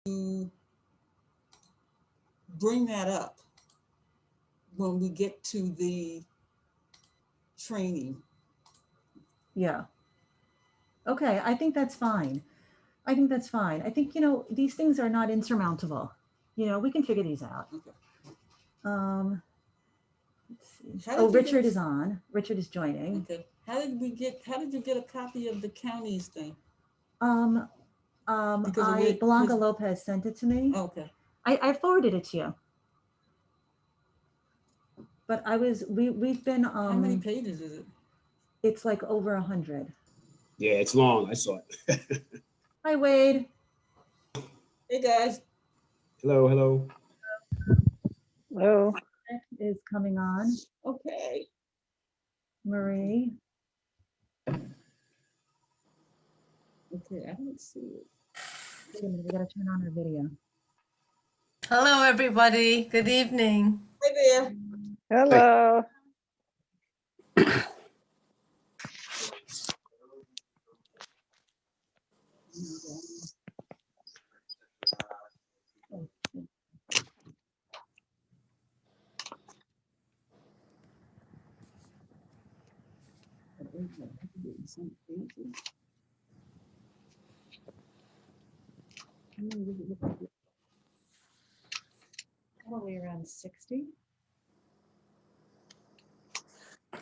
to bring that up when we get to the training. Yeah. Okay, I think that's fine. I think that's fine. I think, these things are not insurmountable. We can figure these out. Okay. Let's see. How Oh, did you Richard get- is on. Richard is joining. Okay. How did you get a copy of the county's thing? Because Blanca Lopez sent it to me. Okay. I forwarded it to you. But we've been How many pages is it? It's like over 100. Yeah, it's long. I saw it. Hi, Wade. Hey guys. Hello, hello. Hello. Is coming on. Okay. Marie. Okay, I don't see it. Wait a minute, we gotta turn on her video. Hello, everybody. Good evening. Hey there. Hello. Probably around 60.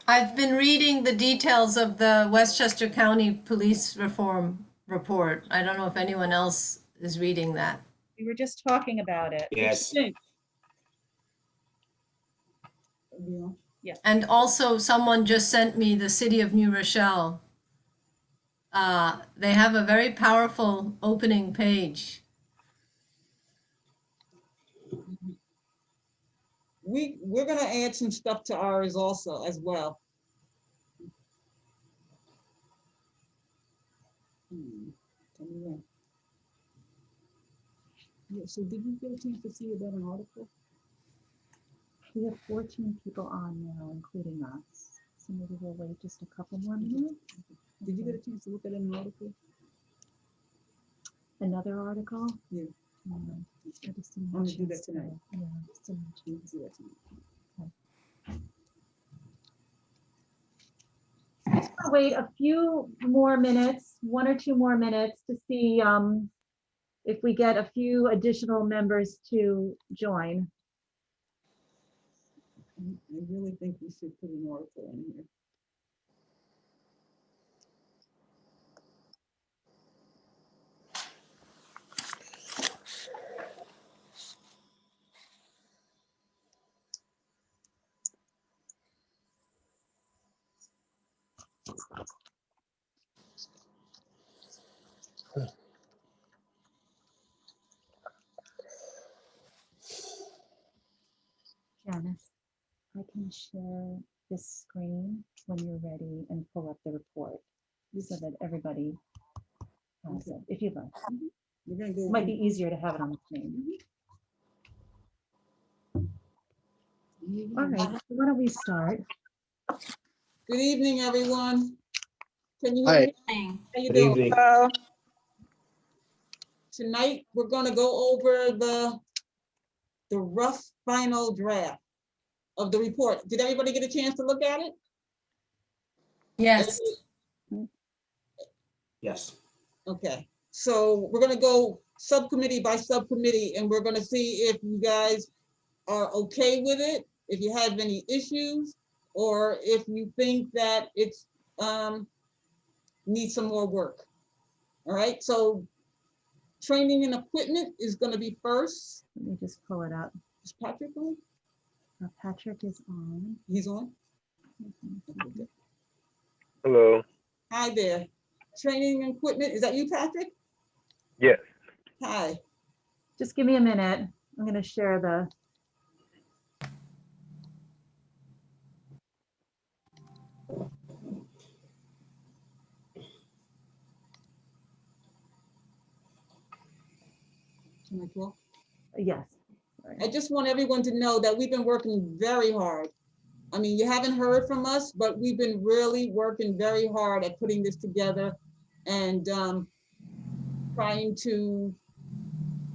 I've been reading the details of the Westchester County Police Reform Report. I don't know if anyone else is reading that. We were just talking about it. Yes. Yeah. And also, someone just sent me the City of New Rochelle. They have a very powerful opening page. We're gonna add some stuff to ours also as well. Tell me when. Yeah, so did you get a chance to see about an article? We have 14 people on now, including us. So maybe we'll wait just a couple more minutes. Did you get a chance to look at an article? Another article? Yeah. I just didn't I'm have a gonna do chance that tonight. to- Yeah, just didn't have a chance. Do that tonight. I'll wait a few more minutes, 1 or 2 more minutes to see if we get a few additional members to join. I really think we should put an article in here. Janice, I can share this screen when you're ready and pull up the report so that everybody has it, if you'd like. We're gonna go. It might be easier to have it on the screen. All right, so why don't we start? Good evening, everyone. Can you Hi. hear me? How you Good doing? evening. Hello. Tonight, we're gonna go over the rough final draft of the report. Did everybody get a chance to look at it? Yes. Yes. Okay, so we're gonna go subcommittee by subcommittee, and we're gonna see if you guys are okay with it, if you have any issues, or if you think that it's needs some more work. All right, so training and equipment is gonna be first. Let me just pull it up. Is Patrick on? Patrick is on. He's on? Hello. Hi there. Training and equipment, is that you, Patrick? Yes. Hi. Just give me a minute. I'm going to share the. Can I talk? Yes. Sorry. I just want everyone to know that we've been working very hard. I mean, you haven't heard from us, but we've been really working very hard at putting this together and trying to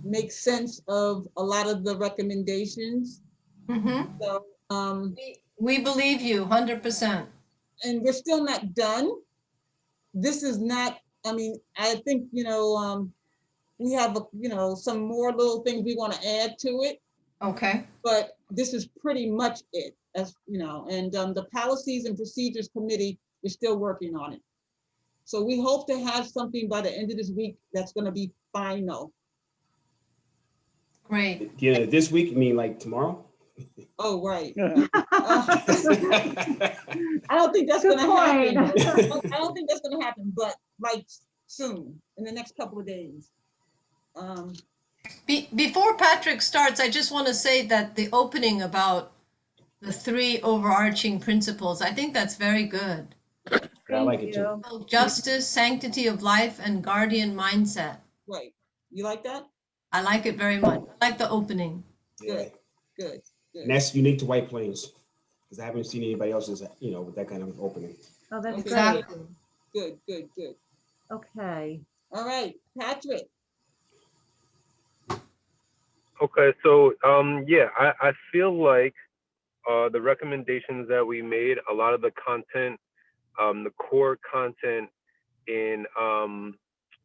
make sense of a lot of the recommendations. Mhm. So, We believe you 100%. and we're still not done. This is not, I mean, I think, we have, some more little things we want to add to it, Okay. but this is pretty much it, and the Policies and Procedures Committee is still working on it. So we hope to have something by the end of this week that's going to be final. Great. Yeah, this week, you mean like tomorrow? Oh, right. Yeah. I don't think that's Good going to happen. point. I don't think that's going to happen, but like soon, in the next couple of days. Before Patrick starts, I just want to say that the opening about the 3 overarching principles, I think that's very good. I like it too. Justice, sanctity of life, and guardian mindset. Right. You like that? I like it very much. I like the opening. Yeah. Good. And that's unique to White Plains, because I haven't seen anybody else's, with that kind of opening. Oh, that's Okay. great. Exactly. Good. Okay. All right, Patrick. Okay, so yeah, I feel like the recommendations that we made, a lot of the content, the core content in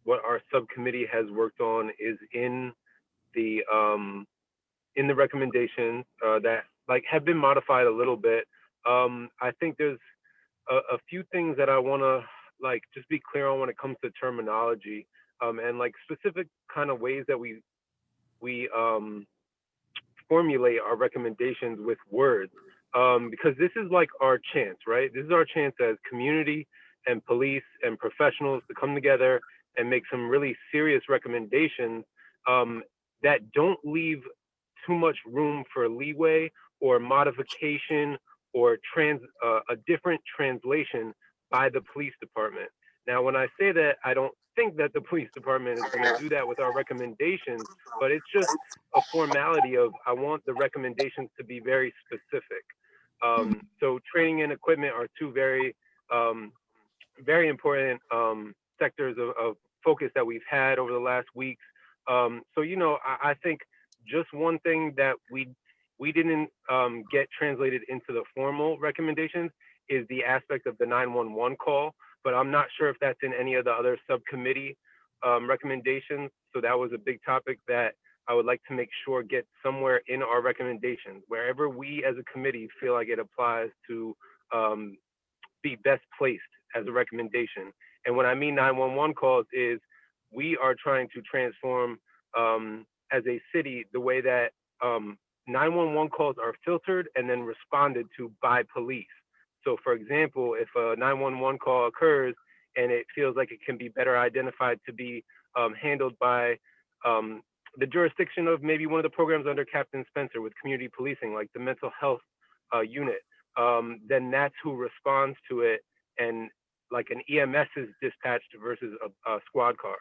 what our subcommittee has worked on is in the recommendations that like have been modified a little bit. I think there's a few things that I want to like just be clear on when it comes to terminology and like specific kind of ways that we formulate our recommendations with words, because this is like our chance, right? This is our chance as community and police and professionals to come together and make some really serious recommendations that don't leave too much room for leeway or modification or a different translation by the police department. Now, when I say that, I don't think that the police department is going to do that with our recommendations, but it's just a formality of I want the recommendations to be very specific. So training and equipment are two very, very important sectors of focus that we've had over the last weeks. So, I think just one thing that we didn't get translated into the formal recommendations is the aspect of the 911 call, but I'm not sure if that's in any of the other subcommittee recommendations. So that was a big topic that I would like to make sure gets somewhere in our recommendations, wherever we as a committee feel like it applies to be best placed as a recommendation. And when I mean 911 calls is we are trying to transform as a city the way that 911 calls are filtered and then responded to by police. So for example, if a 911 call occurs and it feels like it can be better identified to be handled by the jurisdiction of maybe one of the programs under Captain Spencer with community policing, like the mental health unit, then that's who responds to it. And like an EMS is dispatched versus a squad car.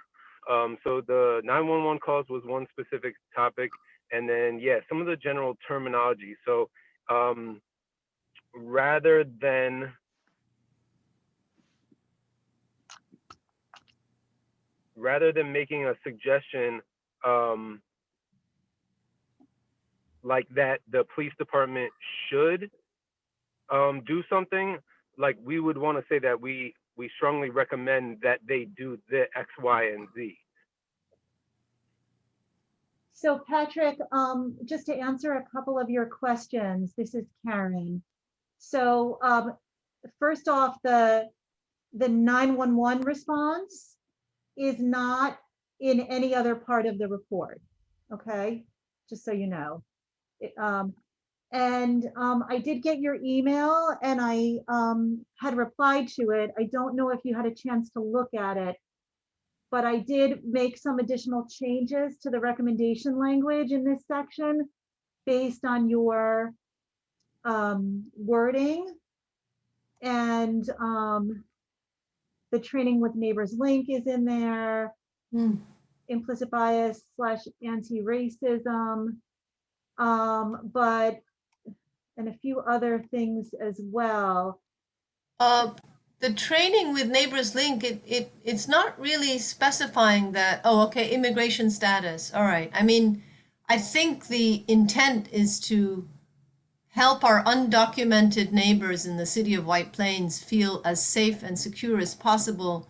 So the 911 calls was one specific topic. And then, yeah, some of the general terminology. So rather than making a suggestion like that the police department should do something, like we would want to say that we strongly recommend that they do the X, Y, and Z. So Patrick, just to answer a couple of your questions, this is Karen. So first off, the 911 response is not in any other part of the report, okay? Just so you know. I did get your email and I had replied to it. I don't know if you had a chance to look at it, but I did make some additional changes to the recommendation language in this section based on your wording. And the training with neighbors link is in there, implicit bias / anti-racism, and a few other things as well. the training with Neighbors Link, it's not really specifying that, oh, okay, immigration status. All right. I mean, I think the intent is to help our undocumented neighbors in the city of White Plains feel as safe and secure as possible.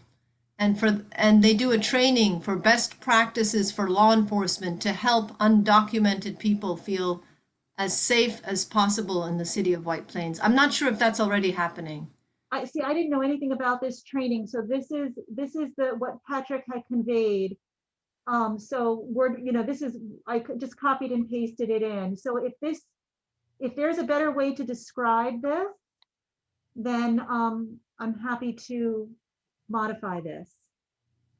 And they do a training for best practices for law enforcement to help undocumented people feel as safe as possible in the city of White Plains. I'm not sure if that's already happening. I see, I didn't know anything about this training. So this is what Patrick had conveyed. So I just copied and pasted it in. So if there's a better way to describe this, then I'm happy to modify this.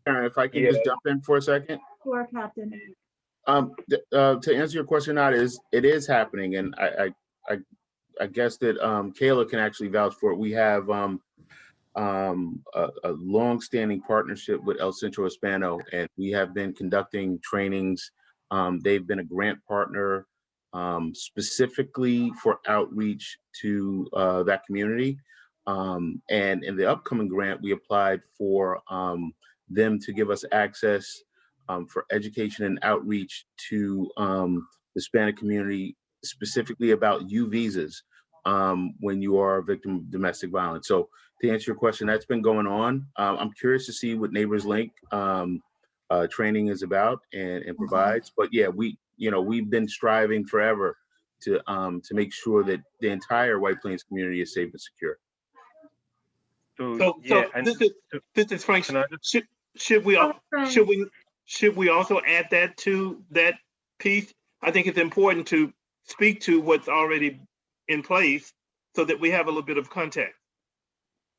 Karen, if I can just jump in for a second. Sure, Captain. To answer your question, it is happening, and I guess that Kayla can actually vouch for it. We have a long-standing partnership with El Centro Hispano, and we have been conducting trainings. They've been a grant partner specifically for outreach to that community. And in the upcoming grant, we applied for them to give us access for education and outreach to the Hispanic community, specifically about U visas when you are a victim of domestic violence. So to answer your question, that's been going on. I'm curious to see what Neighbors Link training is about and provides. But yeah, we've been striving forever to make sure that the entire White Plains community is safe and secure. So this is Frank. Should we also add that to that piece? I think it's important to speak to what's already in place so that we have a little bit of context.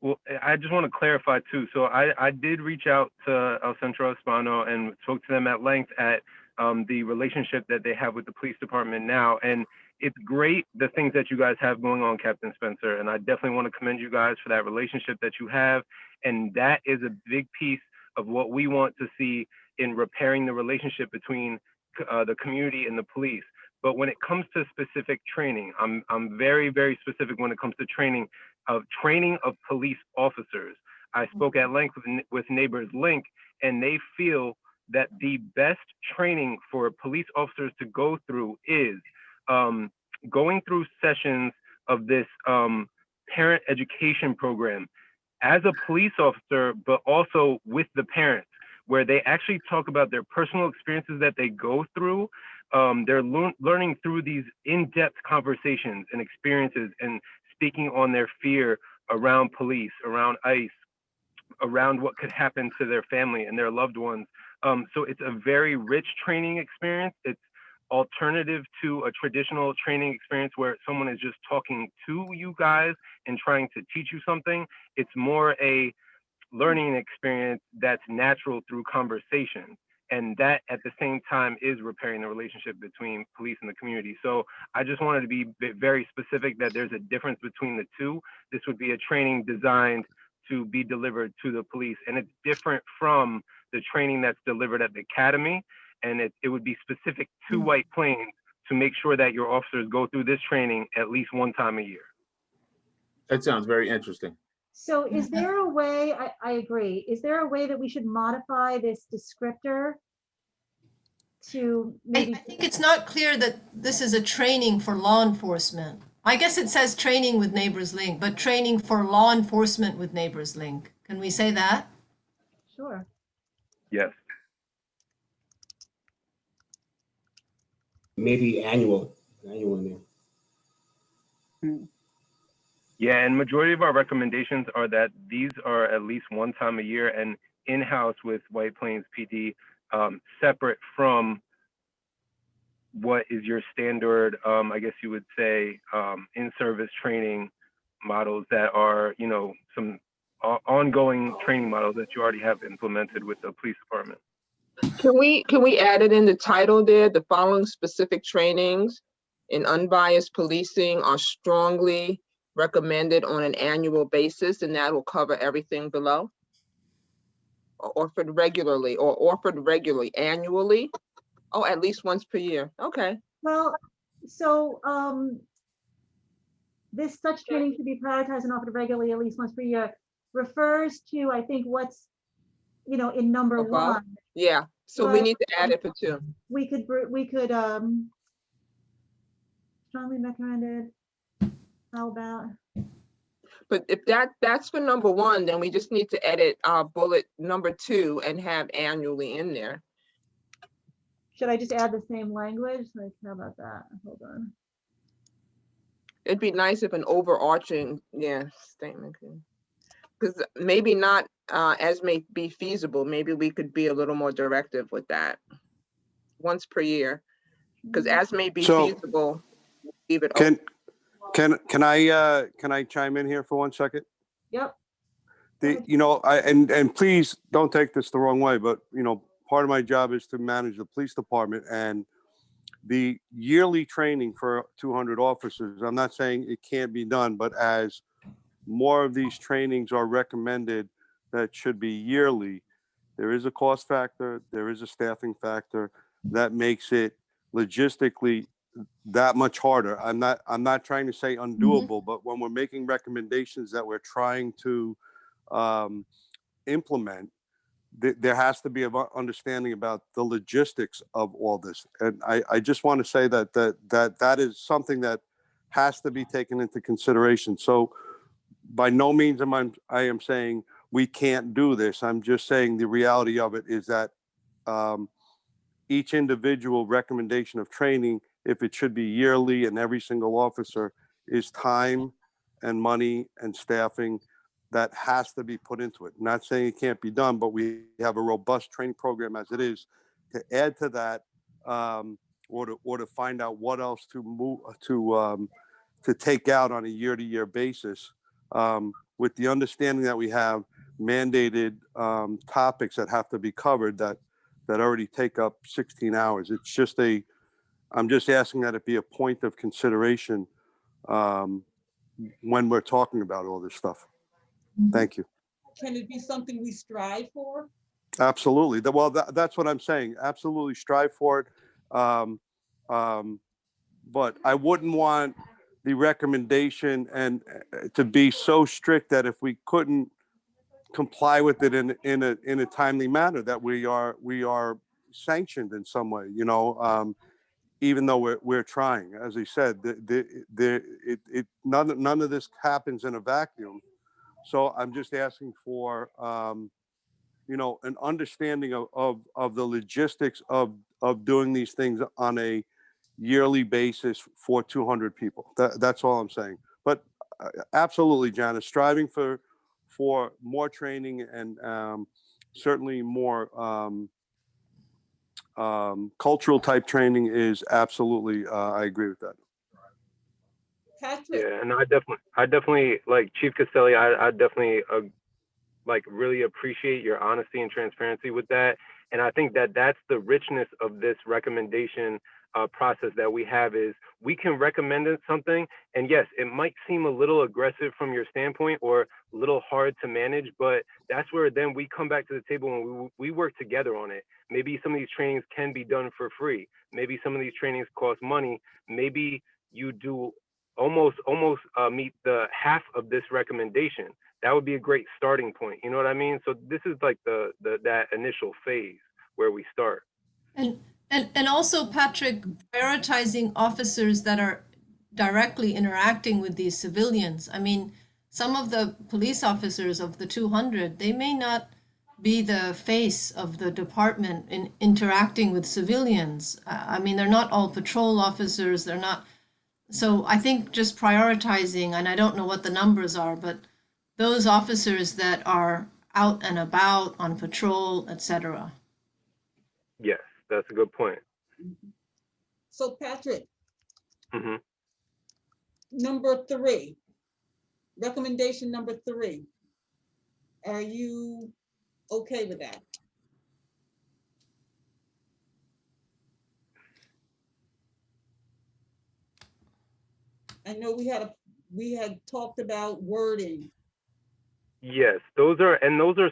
Well, I just want to clarify too. So I did reach out to El Centro Hispano and spoke to them at length at the relationship that they have with the police department now. And it's great, the things that you guys have going on, Captain Spencer. And I definitely want to commend you guys for that relationship that you have. And that is a big piece of what we want to see in repairing the relationship between the community and the police. But when it comes to specific training, I'm very, very specific when it comes to training of police officers. I spoke at length with Neighbors Link, and they feel that the best training for police officers to go through is going through sessions of this parent education program as a police officer, but also with the parents, where they actually talk about their personal experiences that they go through. They're learning through these in-depth conversations and experiences and speaking on their fear around police, around ICE, around what could happen to their family and their loved ones. So it's a very rich training experience. It's alternative to a traditional training experience where someone is just talking to you guys and trying to teach you something. It's more a learning experience that's natural through conversation. And that at the same time is repairing the relationship between police and the community. So I just wanted to be very specific that there's a difference between the two. This would be a training designed to be delivered to the police, and it's different from the training that's delivered at the academy. And it would be specific to White Plains to make sure that your officers go through this training at least one time a year. That sounds very interesting. So is there a way, I agree, is there a way that we should modify this descriptor to maybe? I think it's not clear that this is a training for law enforcement. I guess it says training with Neighbors Link, but training for law enforcement with Neighbors Link. Can we say that? Sure. Yes. Maybe annual in there. Yeah, and majority of our recommendations are that these are at least one time a year and in-house with White Plains PD, separate from what is your standard, I guess you would say, in-service training models that are, some ongoing training models that you already have implemented with the police department. Can we add it in the title there? The following specific trainings in unbiased policing are strongly recommended on an annual basis, and that will cover everything below. Or offered regularly annually. Oh, at least once per year. Okay. Well, so such training should be prioritized and offered regularly at least once per year. refers to, I think, what's, in number Above? one. Yeah, so we But need to add it for 2. we could strongly recommended. How about? But if that's for number 1, then we just need to edit bullet number 2 and have annually in there. Should I just add the same language? Like, how about that? Hold on. It'd be nice if an overarching, statement. Because maybe not as may be feasible. Maybe we could be a little more directive with that. Once per year. Because as may be So, feasible, leave it open. Can I chime in here for 1 second? Yep. And please don't take this the wrong way, but part of my job is to manage the police department, and the yearly training for 200 officers. I'm not saying it can't be done, but as more of these trainings are recommended that should be yearly, there is a cost factor, there is a staffing factor that makes it logistically that much harder. I'm not trying to say undoable, but when we're making recommendations that we're trying to implement, there has to be an understanding about the logistics of all this. And I just want to say that is something that has to be taken into consideration. So by no means I am saying we can't do this. I'm just saying the reality of it is that each individual recommendation of training, if it should be yearly and every single officer, is time and money and staffing that has to be put into it. Not saying it can't be done, but we have a robust training program as it is. To add to that, or to find out what else to move to take out on a year-to-year basis, with the understanding that we have mandated topics that have to be covered that already take up 16 hours. It's just I'm just asking that it be a point of consideration when we're talking about all this stuff. Thank you. Can it be something we strive for? Absolutely. Well, that's what I'm saying. Absolutely strive for it. But I wouldn't want the recommendation and to be so strict that if we couldn't comply with it in a timely manner, that we are sanctioned in some way, even though we're trying. As I said, none of this happens in a vacuum. So I'm just asking for, an understanding of the logistics of doing these things on a yearly basis for 200 people. That's all I'm saying. But absolutely, Janice, striving for more training and certainly more cultural type training is absolutely, I agree with that. Patrick? Yeah, and I definitely like Chief Castelli. I definitely really appreciate your honesty and transparency with that. And I think that that's the richness of this recommendation process that we have, is we can recommend something, and yes, it might seem a little aggressive from your standpoint or a little hard to manage, but that's where then we come back to the table and we work together on it. Maybe some of these trainings can be done for free. Maybe some of these trainings cost money. Maybe you do almost meet the half of this recommendation. That would be a great starting point. You know what I mean? So this is like that initial phase where we start. And also, Patrick, prioritizing officers that are directly interacting with these civilians. I mean, some of the police officers of the 200, they may not be the face of the department in interacting with civilians. I mean, they're not all patrol officers. They're not. So I think just prioritizing, and I don't know what the numbers are, but those officers that are out and about on patrol, etc. Yes, that's a good point. So Patrick, Mm-hmm. number 3, recommendation number 3. Are you okay with that? I know we had talked about wording. Yes, those are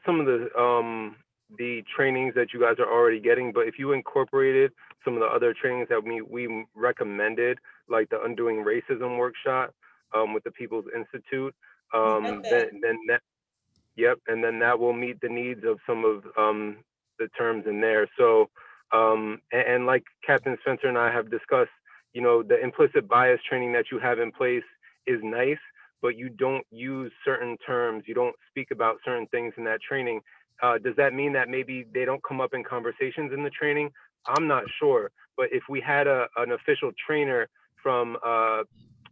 some of the trainings that you guys are already getting. But if you incorporated some of the other trainings that we recommended, like the Undoing Racism workshop with the People's Institute, then that, Yep, and then that will meet the needs of some of the terms in there. So, and like Captain Spencer and I have discussed, you know, the implicit bias training that you have in place is nice, but you don't use certain terms, you don't speak about certain things in that training. Does that mean that maybe they don't come up in conversations in the training? I'm not sure, but if we had an official trainer from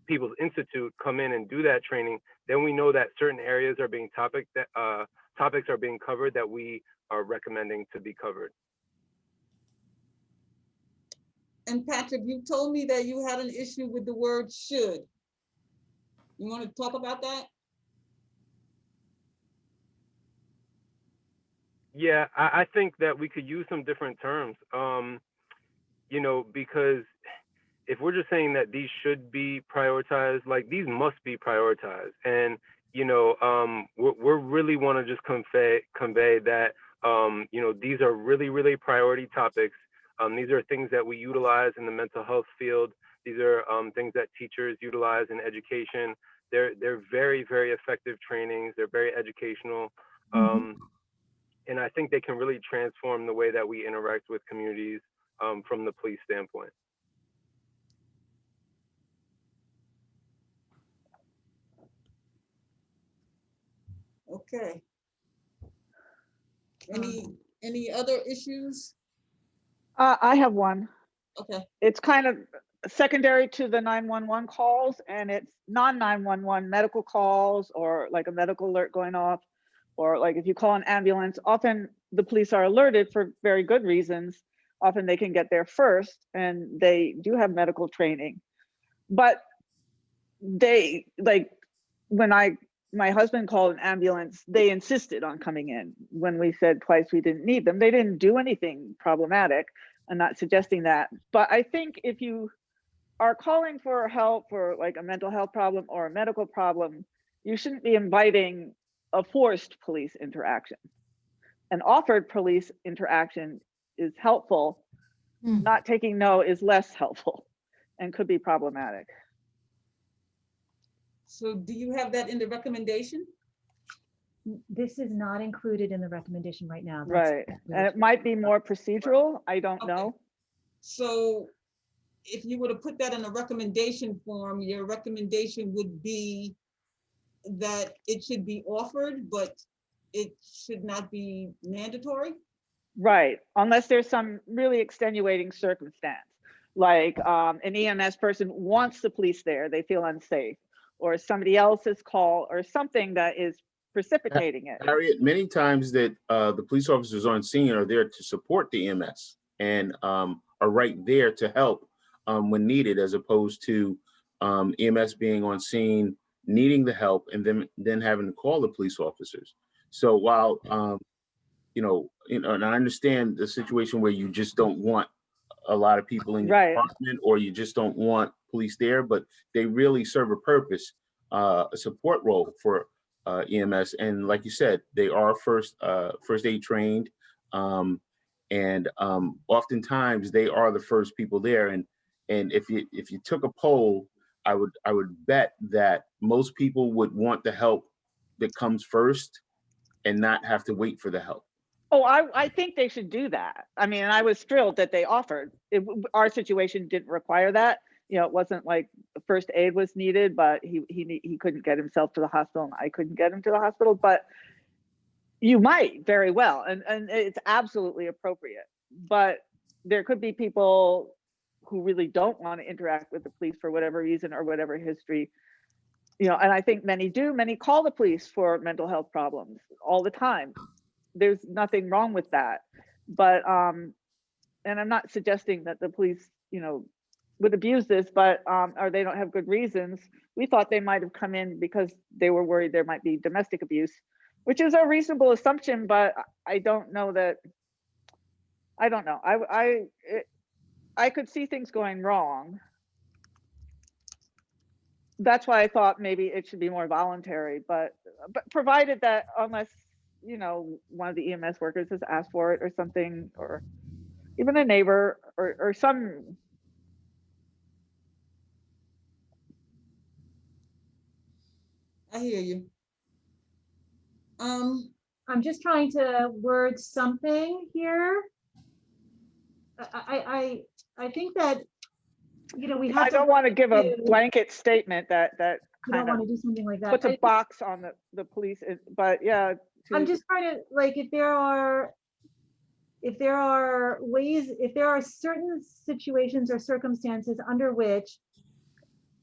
People's Institute come in and do that training, then we know that certain areas are being topics are being covered that we are recommending to be covered. And Patrick, you told me that you had an issue with the word should. You want to talk about that? Yeah, I think that we could use some different terms, you know, because if we're just saying that these should be prioritized, like these must be prioritized. And, you know, we're really want to just convey that, you know, these are really, really priority topics. These are things that we utilize in the mental health field. These are things that teachers utilize in education. They're very, very effective trainings. They're very educational. And I think they can really transform the way that we interact with communities from the police standpoint. Okay. Any other issues? I have one. Okay. It's kind of secondary to the 911 calls, and it's non-911 medical calls, or like a medical alert going off, or like if you call an ambulance, often the police are alerted for very good reasons. Often they can get there first, and they do have medical training. But they, like, when my husband called an ambulance, they insisted on coming in. When we said twice we didn't need them, they didn't do anything problematic. I'm not suggesting that, but I think if you are calling for help for like a mental health problem or a medical problem, you shouldn't be inviting a forced police interaction. An offered police interaction is helpful. Not taking no is less helpful and could be problematic. So do you have that in the recommendation? This is not included in the recommendation right now. Right, and it might be more procedural, I don't know. So if you were to put that in a recommendation form, your recommendation would be that it should be offered, but it should not be mandatory? Right, unless there's some really extenuating circumstance, like an EMS person wants the police there, they feel unsafe, or somebody else's call, or something that is precipitating it. Harriet, many times that the police officers on scene are there to support the EMS and are right there to help when needed, as opposed to EMS being on scene, needing the help, and then having to call the police officers. So while you know, and I understand the situation where you just don't want a lot of people in your department, or you just don't want police there, but they really serve a purpose, a support role for EMS. And like you said, they are first aid trained, and oftentimes they are the first people there. And if you took a poll, I would bet that most people would want the help that comes first and not have to wait for the help. Oh, I think they should do that. I mean, I was thrilled that they offered. Our situation didn't require that. You know, it wasn't like first aid was needed, but he couldn't get himself to the hospital, and I couldn't get him to the hospital. But you might very well, and it's absolutely appropriate. But there could be people who really don't want to interact with the police for whatever reason or whatever history. You know, and I think many do. Many call the police for mental health problems all the time. There's nothing wrong with that, but and I'm not suggesting that the police, you know, would abuse this, but or they don't have good reasons. We thought they might have come in because they were worried there might be domestic abuse, which is a reasonable assumption, but I don't know that. I don't know. I could see things going wrong. That's why I thought maybe it should be more voluntary, but provided that, unless, you know, one of the EMS workers has asked for it or something, or even a neighbor or some. I hear you. I'm just trying to word something here. I think that, you know, we have I to. don't want to give a do- blanket statement that You don't kind want of to do something like that. puts a box on the police, but yeah. I'm just trying to, like, if there are ways, if there are certain situations or circumstances under which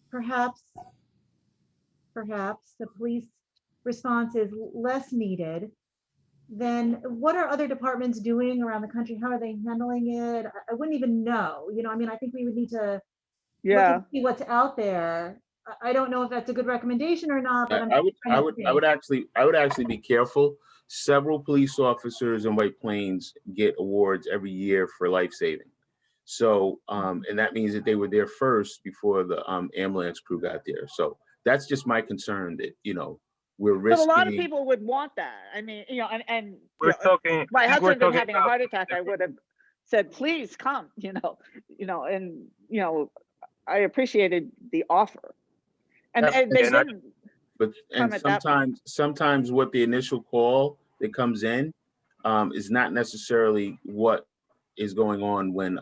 perhaps the police response is less needed, then what are other departments doing around the country? How are they handling it? I wouldn't even know, you know, I mean, I think we would need to look Yeah, and see what's out there. I don't know if that's a good recommendation or not, but I'm I would, trying I to would, think. I would actually be careful. Several police officers in White Plains get awards every year for life saving. So, and that means that they were there first before the ambulance crew got there. So that's just my concern that, you know, we're but a lot of risking. people would want that. I mean, you know, and you We're know, talking. if my I think we're husband been talking having a about heart attack, I would have said, please come, you know, and you know, I appreciated the offer. And Yep. they And I- didn't But come and at that point. sometimes what the initial call that comes in is not necessarily what is going on when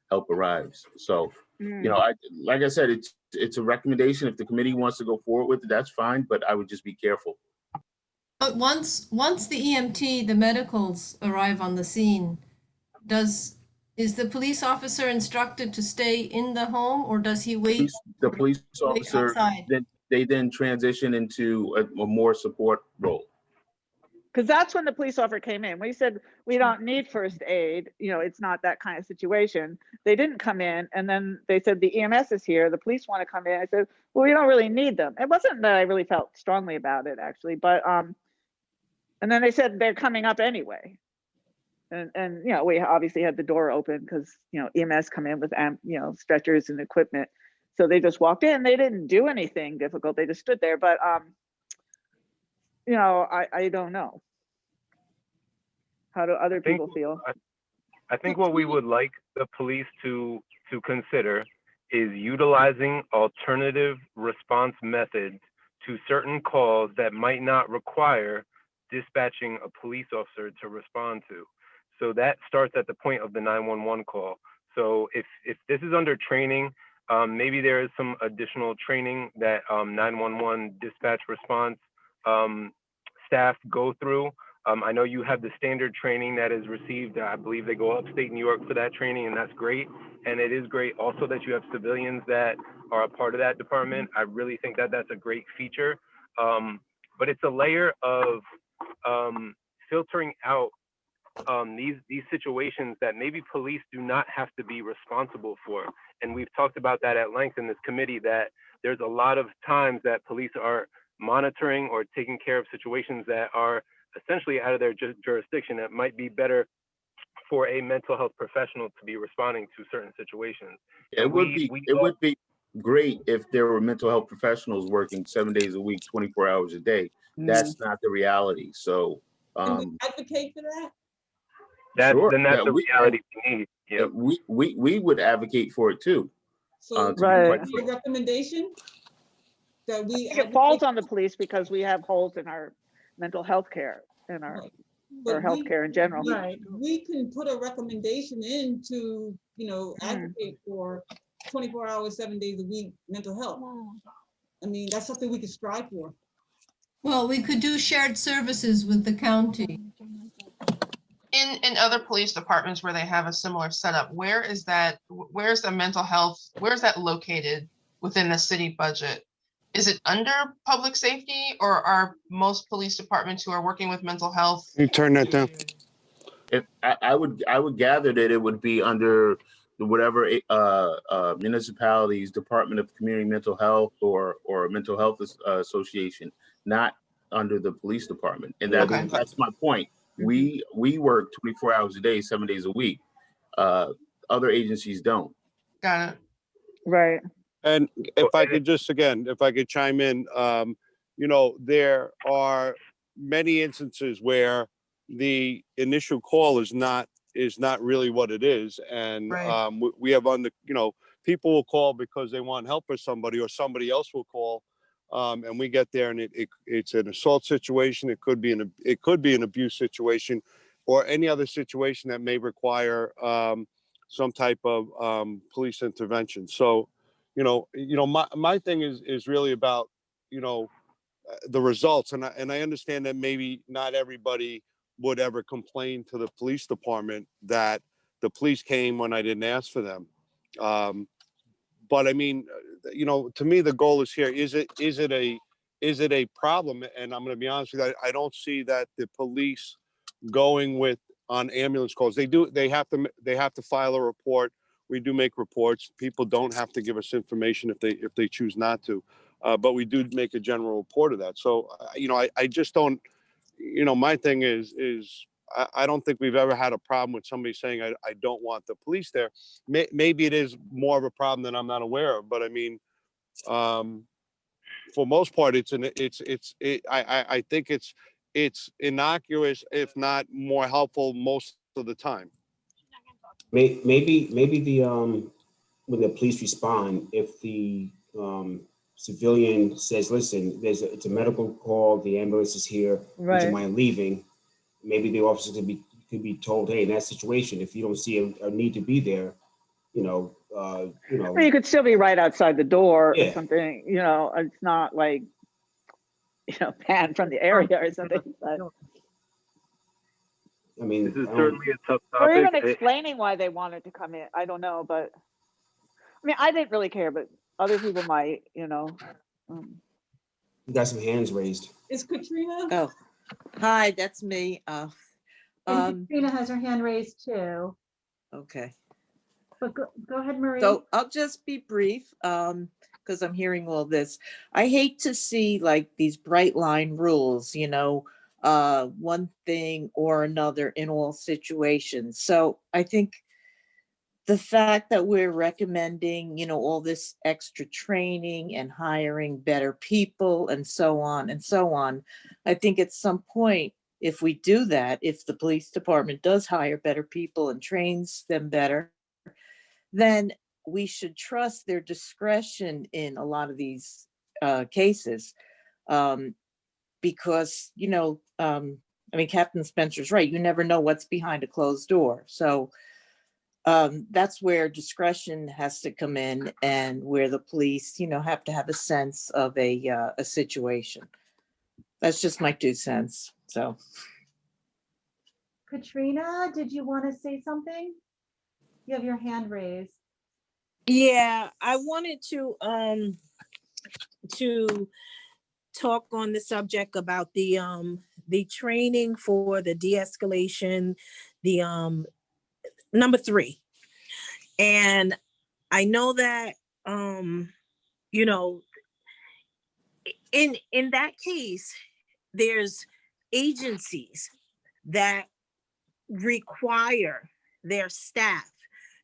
help arrives. So, you know, like I said, it's a recommendation. If the committee wants to go forward with it, that's fine. But I would just be careful. But once the EMT, the medicals arrive on the scene, is the police officer instructed to stay in the home, or does he wait The police wait officer outside? then transition into a more support role. Because that's when the police officer came in. We said, we don't need first aid, you know, it's not that kind of situation. They didn't come in, and then they said the EMS is here, the police want to come in. I said, well, we don't really need them. It wasn't that I really felt strongly about it, actually, but and then they said they're coming up anyway. And you know, we obviously had the door open because, you know, EMS come in with you know, stretchers and equipment. So they just walked in. They didn't do anything difficult. They just stood there. But you know, I don't know. How do other people feel? I think what we would like the police to consider is utilizing alternative response methods to certain calls that might not require dispatching a police officer to respond to. So that starts at the point of the 911 call. So if this is under training, maybe there is some additional training that 911 dispatch response staff go through. I know you have the standard training that is received. I believe they go upstate New York for that training, and that's great. And it is great also that you have civilians that are a part of that department. I really think that that's a great feature. But it's a layer of filtering out these situations that maybe police do not have to be responsible for. And we've talked about that at length in this committee, that there's a lot of times that police are monitoring or taking care of situations that are essentially out of their jurisdiction. That might be better for a mental health professional to be responding to certain situations. It would be great if there were mental health professionals working 7 days a week, 24 hours a day. That's not the reality. So Can we advocate for that? sure. Then that's the reality we need. Yep. We would advocate for it too. So Right. your recommendation that we I think it falls on the police because we have holes in our mental health care and our health care in general. We can put a recommendation in to, you know, advocate for 24 hours, 7 days a week mental health. I mean, that's something we can strive for. Well, we could do shared services with the county. In other police departments where they have a similar setup, where's the mental health, where's that located within the city budget? Is it under public safety, or are most police departments who are working with mental health? You turn that down. If I would gather that it would be under whatever municipalities, Department of Community Mental Health or Mental Health Association, not under the police department. And that's my point. We work 24 hours a day, 7 days a week. Other agencies don't. Got it. Right. And if I could just, again, if I could chime in, you know, there are many instances where the initial call is not really what it is. And we have you know, people will call because they want help with somebody, or somebody else will call and we get there and it's an assault situation. It could be an abuse situation, or any other situation that may require some type of police intervention. So, my thing is really about, the results. And I understand that maybe not everybody would ever complain to the police department that the police came when I didn't ask for them. But I mean, to me, the goal is here. Is it a problem? And I'm going to be honest with you, I don't see that the police going on ambulance calls. They have to file a report. We do make reports. People don't have to give us information if they choose not to. But we do make a general report of that. So, I just don't, my thing is I don't think we've ever had a problem with somebody saying, I don't want the police there. Maybe it is more of a problem than I'm not aware of, but I mean, for most part, I think it's innocuous, if not more helpful most of the time. Maybe the when the police respond, if the civilian says, "Listen, it's a medical call. The ambulance is here. Would you mind leaving?" Maybe the officer could be told, "Hey, in that situation, if you don't see a need to be there, Well, you could still be right outside the door Yeah. or something. It's not like banned from the area or something. But, I mean, This is certainly a tough topic. or even explaining why they wanted to come in. I don't know, but I mean, I didn't really care, but other people might. You got some hands raised. Is Katrina? Oh, hi, that's me. And Katrina has her hand raised too. Okay. But go ahead, Marie. So I'll just be brief because I'm hearing all this. I hate to see like these bright line rules, one thing or another in all situations. So I think the fact that we're recommending, all this extra training and hiring better people and so on, I think at some point, if we do that, if the police department does hire better people and trains them better, then we should trust their discretion in a lot of these cases. Because, Captain Spencer's right. You never know what's behind a closed door. So that's where discretion has to come in, and where the police, have to have a sense of a situation. That's just my 2 cents. So, Katrina, did you want to say something? You have your hand raised. Yeah, I wanted to talk on the subject about the training for the de-escalation, the number 3. And I know that in that case, there's agencies that require their staff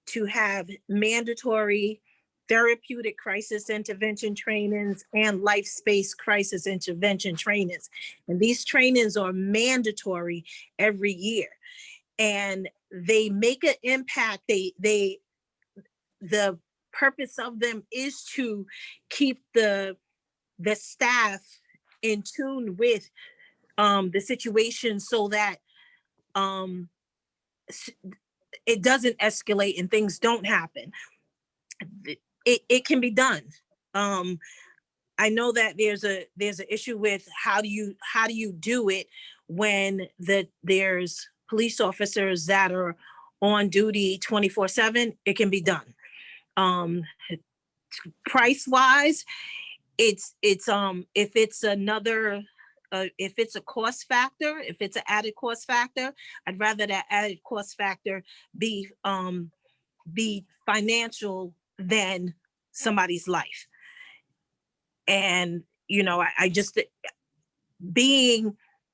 to have mandatory therapeutic crisis intervention trainings and life space crisis intervention trainings. And these trainings are mandatory every year. And they make an impact. The purpose of them is to keep the staff in tune with the situation, so that it doesn't escalate and things don't happen. It can be done. I know that there's an issue with how do you do it when there's police officers that are on duty 24/7. It can be done. Price wise, if it's a cost factor, if it's an added cost factor, I'd rather that added cost factor be financial than somebody's life. And I just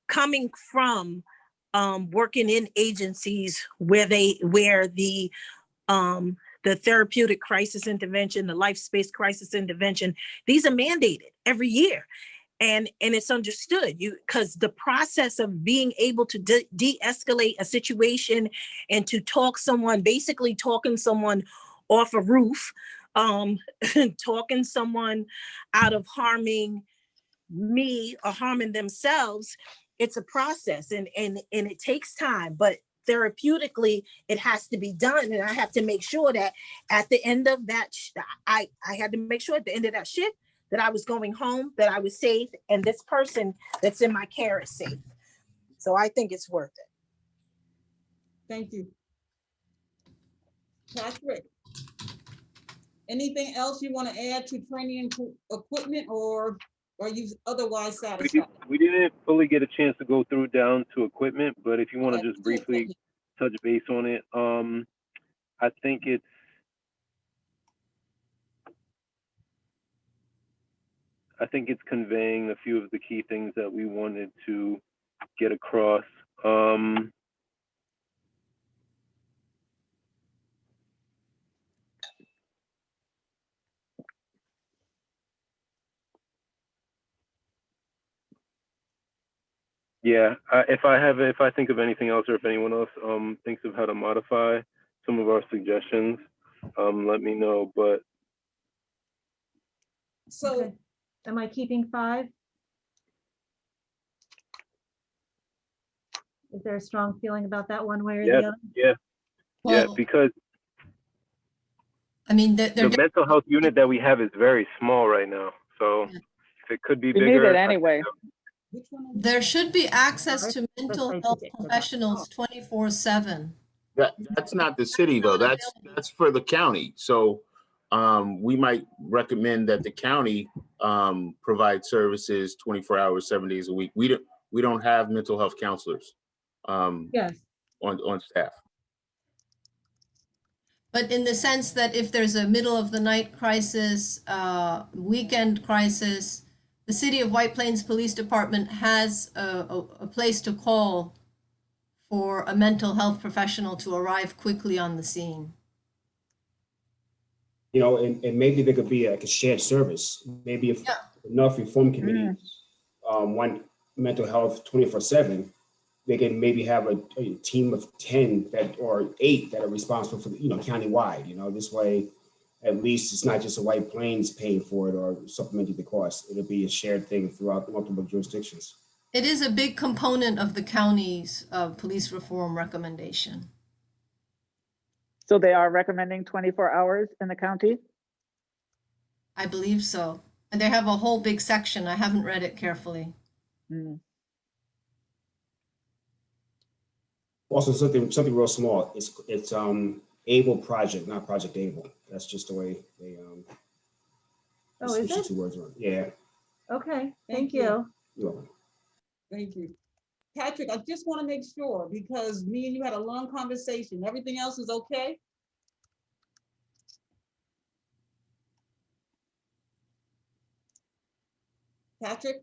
coming from working in agencies where the therapeutic crisis intervention, the life space crisis intervention, these are mandated every year. And it's understood because the process of being able to de-escalate a situation and to basically talking someone off a roof, talking someone out of harming me or harming themselves. It's a process, and it takes time, but therapeutically it has to be done. And I have to make sure that at the end of that, I had to make sure at the end of that shift that I was going home, that I was safe, and this person that's in my care is safe. So I think it's worth it. Thank you. Patrick, anything else you want to add to training and equipment, or are you otherwise satisfied? We didn't fully get a chance to go through down to equipment, but if you want to just briefly touch base on it, I think it's conveying a few of the key things that we wanted to get across. Yeah, if I think of anything else, or if anyone else thinks of how to modify some of our suggestions, let me know. But so, okay. Am I keeping 5? Is there a strong feeling about that one way or the other? Yeah, Well, because I mean, the mental health unit that we have is very small right now. So if it could be We bigger, need it anyway. there should be access to mental health professionals 24/7. That's not the city though. That's for the county. So we might recommend that the county provide services 24 hours, 7 days a week. We don't have mental health counselors Yes. on staff. But in the sense that if there's a middle of the night crisis, weekend crisis, the City of White Plains Police Department has a place to call for a mental health professional to arrive quickly on the scene. You know, and maybe there could be like a shared service. Maybe if enough reform committees want mental health 24/7, they can maybe have a team of 10 or 8 that are responsible for, countywide. This way, at least it's not just a White Plains paying for it or supplementing the cost. It'll be a shared thing throughout multiple jurisdictions. It is a big component of the county's police reform recommendation. So they are recommending 24 hours in the county? I believe so. And they have a whole big section. I haven't read it carefully. Also, something real small. It's Able Project, not Project Able. That's just the way they Oh, is switch the it? 2 words around. Yeah. Okay, thank you. You're welcome. Thank you. Patrick, I just want to make sure, because me and you had a long conversation. Everything else is okay? Patrick?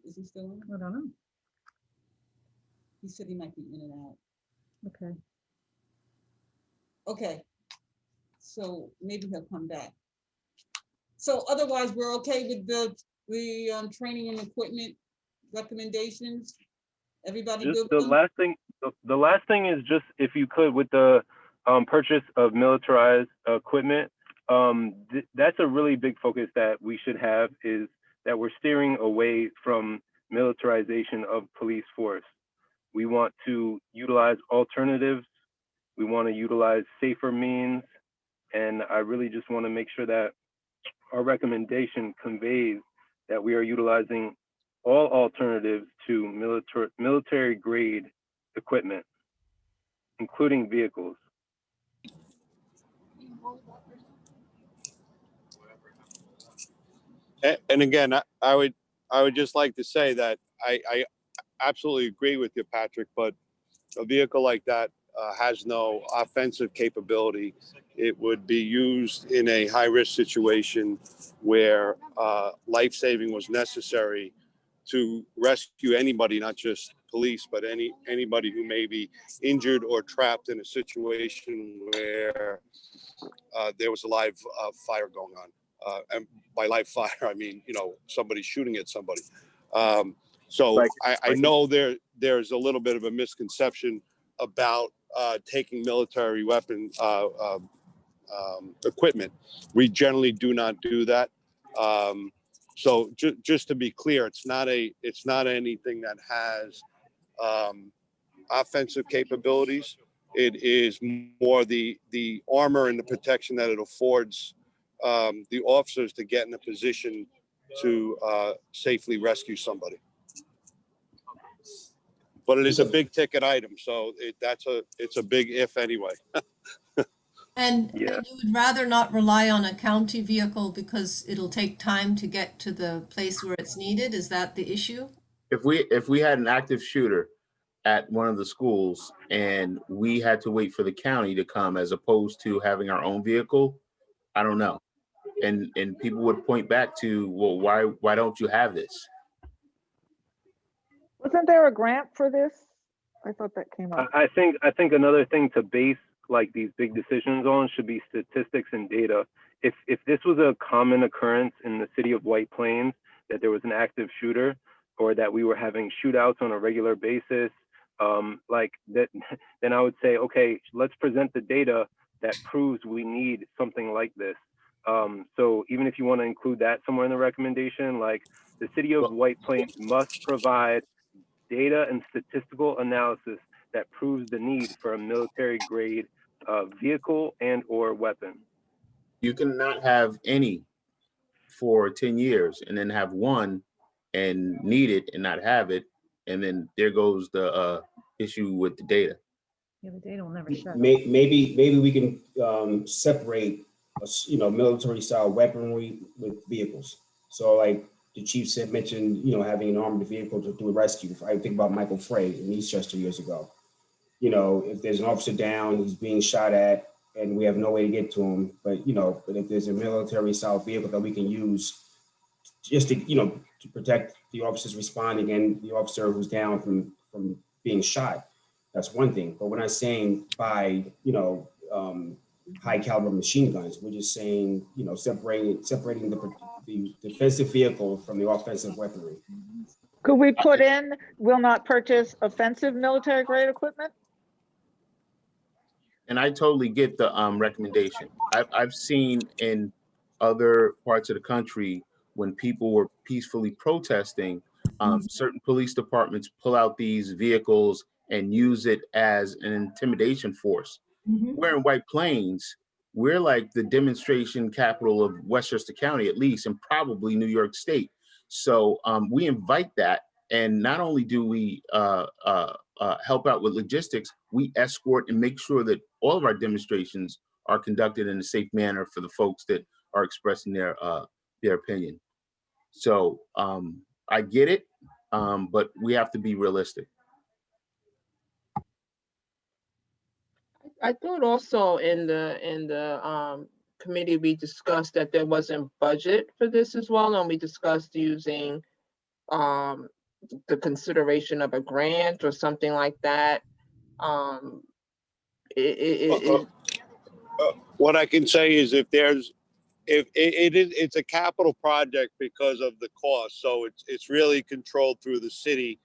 Is he still on? I don't know. He said he might be in and out. Okay. Okay. So maybe he'll come back. So otherwise, we're okay with the training and equipment recommendations? Everybody just good? the last thing is just, if you could, with the purchase of militarized equipment, that's a really big focus that we should have, is that we're steering away from militarization of police force. We want to utilize alternatives. We want to utilize safer means. And I really just want to make sure that our recommendation conveys that we are utilizing all alternatives to military grade equipment, including vehicles. And again, I would just like to say that I absolutely agree with you, Patrick, but a vehicle like that has no offensive capability. It would be used in a high-risk situation where life-saving was necessary to rescue anybody, not just police, but anybody who may be injured or trapped in a situation where there was a live fire going on. And by live fire, I mean, somebody shooting at somebody. So I know there's a little bit of a misconception about taking military weapon equipment. We generally do not do that. So just to be clear, it's not anything that has offensive capabilities. It is more the armor and the protection that it affords the officers to get in a position to safely rescue somebody. But it is a big ticket item, so it's a big if anyway. And Yeah. you would rather not rely on a county vehicle because it'll take time to get to the place where it's needed? Is that the issue? If we had an active shooter at one of the schools and we had to wait for the county to come as opposed to having our own vehicle, I don't know. And people would point back to, well, why don't you have this? Wasn't there a grant for this? I thought that came up. I think another thing to base like these big decisions on should be statistics and data. If this was a common occurrence in the city of White Plains, that there was an active shooter or that we were having shootouts on a regular basis, like that, then I would say, okay, let's present the data that proves we need something like this. So even if you want to include that somewhere in the recommendation, like the city of White Plains must provide data and statistical analysis that proves the need for a military grade vehicle and or weapon. You cannot have any for 10 years and then have one and need it and not have it. And then there goes the issue with the data. Yeah, the data will never show. Maybe we can separate, military style weaponry with vehicles. So like the chief mentioned, having an armored vehicle to do a rescue. I think about Michael Frey in Eastchester years ago. If there's an officer down, he's being shot at, and we have no way to get to him, but if there's a military style vehicle that we can use just to protect the officers responding and the officer who's down from being shot, that's one thing. But we're not saying by high caliber machine guns. We're just saying separating the defensive vehicle from the offensive weaponry. Could we put in, will not purchase offensive military grade equipment? And I totally get the recommendation. I've seen in other parts of the country when people were peacefully protesting, certain police departments pull out these vehicles and use it as an intimidation force. We're in White Plains. We're like the demonstration capital of Westchester County, at least, and probably New York State. So we invite that. And not only do we help out with logistics, we escort and make sure that all of our demonstrations are conducted in a safe manner for the folks that are expressing their opinion. So I get it, but we have to be realistic. I thought also in the committee, we discussed that there wasn't budget for this as well. And we discussed using the consideration of a grant or something like that. What I can say is it's a capital project because of the cost. So it's really controlled through the city.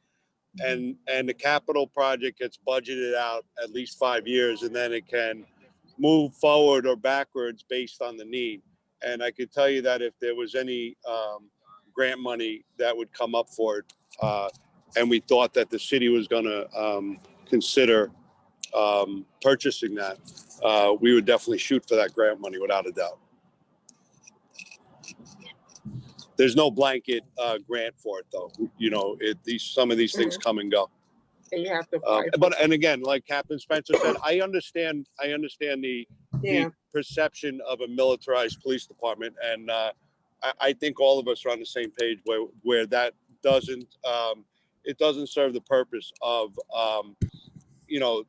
And the capital project gets budgeted out at least 5 years, and then it can move forward or backwards based on the need. And I could tell you that if there was any grant money that would come up for it, and we thought that the city was going to consider purchasing that, we would definitely shoot for that grant money without a doubt. There's no blanket grant for it, though. Some of these things come and go. And you have to. And again, like Captain Spencer said, I understand the perception of a militarized police department, and I think all of us are on the same page where that doesn't serve the purpose of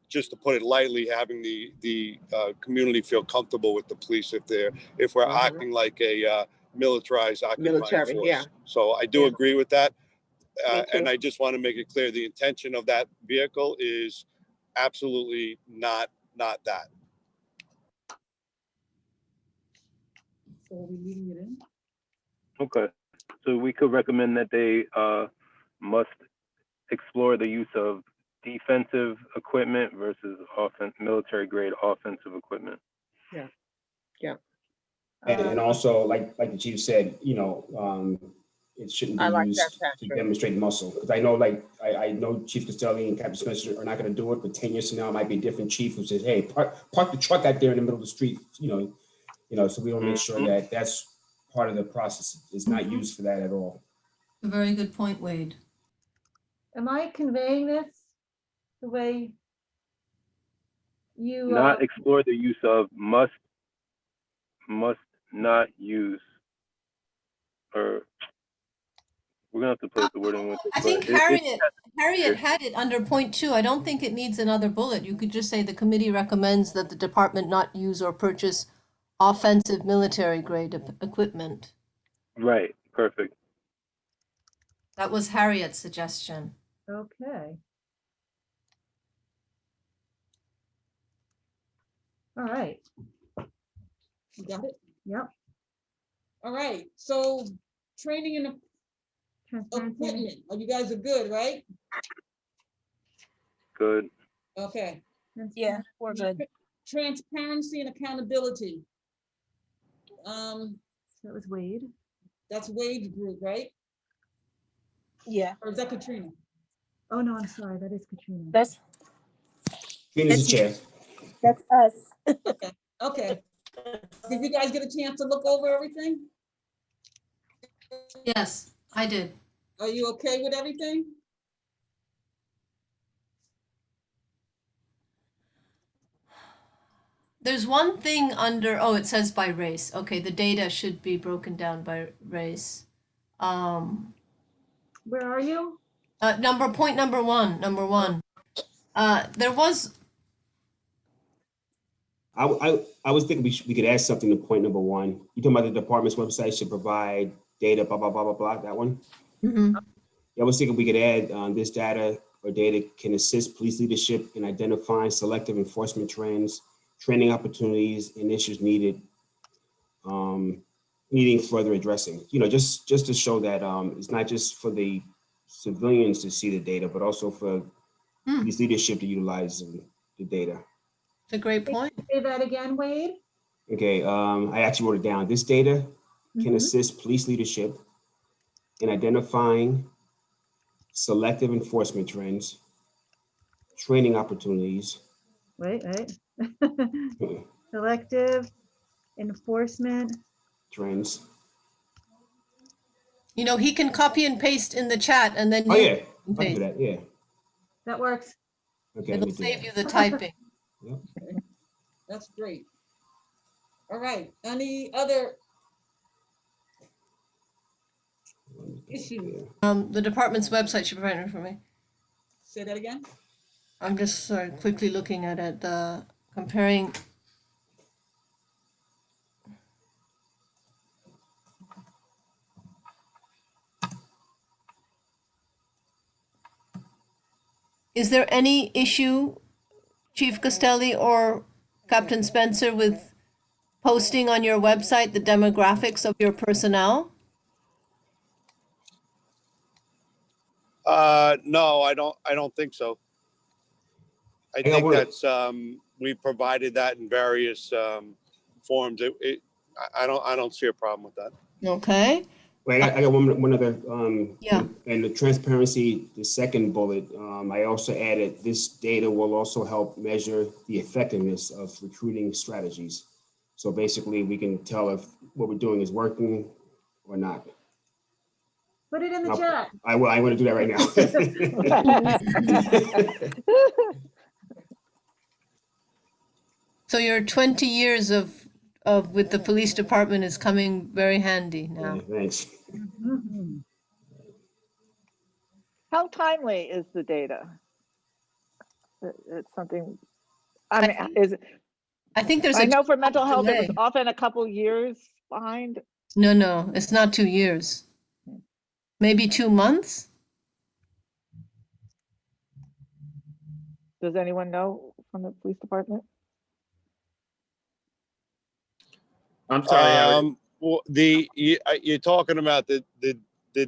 just to put it lightly, having the community feel comfortable with the police if we're acting like a militarized occupying force. Yeah. So I do agree with that. And I just want to make it clear, the intention of that vehicle is absolutely not that. So are we leaving it in? Okay, so we could recommend that they must explore the use of defensive equipment versus military grade offensive equipment. Yeah. And also, like the chief said, you know, it shouldn't be I like that, used to Patrick. demonstrate muscle. Because I know, I know Chief Castelli and Captain Spencer are not going to do it, but 10 years from now, it might be a different chief who says, "Hey, park the truck out there in the middle of the street." You know. So we want to make sure that that's part of the process. It's not used for that at all. A very good point, Wade. Am I conveying this the way you? Not explore the use of, must not use, or we're gonna have to put the wording with it. I think Harriet had it under point 2. I don't think it needs another bullet. You could just say the committee recommends that the department not use or purchase offensive military grade equipment. Right, perfect. That was Harriet's suggestion. Okay. All right. You got it? Yep. All right, so training and Transparency. equipment, you guys are good, right? Good. Okay. Yeah, we're good. Transparency and accountability. That was Wade. That's Wade's group, right? Yeah, Or is that Katrina? Oh, no, I'm sorry. That is Katrina. that's Trina's the chair. that's us. Okay. Did you guys get a chance to look over everything? Yes, I did. Are you okay with everything? There's one thing under, oh, it says by race. Okay, the data should be broken down by race. Where are you? Point number one. There was, I was thinking we could add something to point number 1. You talking about the department's website should provide data, blah, blah, blah, blah, blah, that one? mhm. I was thinking we could add this data or data can assist police leadership in identifying selective enforcement trends, training opportunities, and issues needing further addressing. You know, just to show that it's not just for the civilians to see the data, but also for police leadership to utilize the data. It's a great point. Say that again, Wade. Okay, I actually wrote it down. This data can assist police leadership in identifying selective enforcement trends, training opportunities. Wait. Selective enforcement. Trends. You know, he can copy and paste in the chat and then Oh you yeah, can I can do paste. that. Yeah. That works. Okay. It'll save you the typing. Yep. That's great. All right, any other issues? The department's website should provide information. Say that again? I'm just quickly looking at it, comparing. Is there any issue, Chief Castelli or Captain Spencer, with posting on your website the demographics of your personnel? No, I don't think so. I think that's, we provided that in various forms. I don't see a problem with that. Okay. Wait, I got one other. Yeah. And the transparency, the second bullet, I also added this data will also help measure the effectiveness of recruiting strategies. So basically, we can tell if what we're doing is working or not. Put it in the chat. I want to do that right now. So your 20 years of with the police department is coming very handy now. Yeah, thanks. How timely is the data? It's something, I mean, is it? I think there's I a know for mental health, it was delay. often a couple years behind. No, it's not 2 years. Maybe 2 months? Does anyone know from the police department? I'm sorry. Well, you're talking about the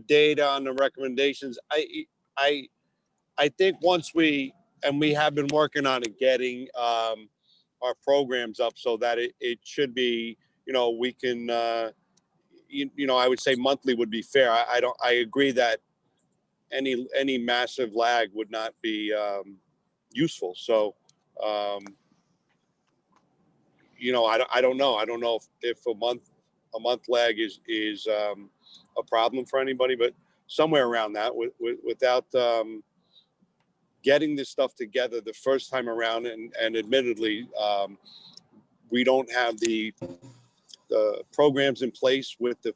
data on the recommendations. I think once we have been working on it, getting our programs up so that it should be, we can, I would say monthly would be fair. I agree that any massive lag would not be useful. So, I don't know. I don't know if a month lag is a problem for anybody, but somewhere around that without getting this stuff together the first time around, and admittedly, we don't have the programs in place with the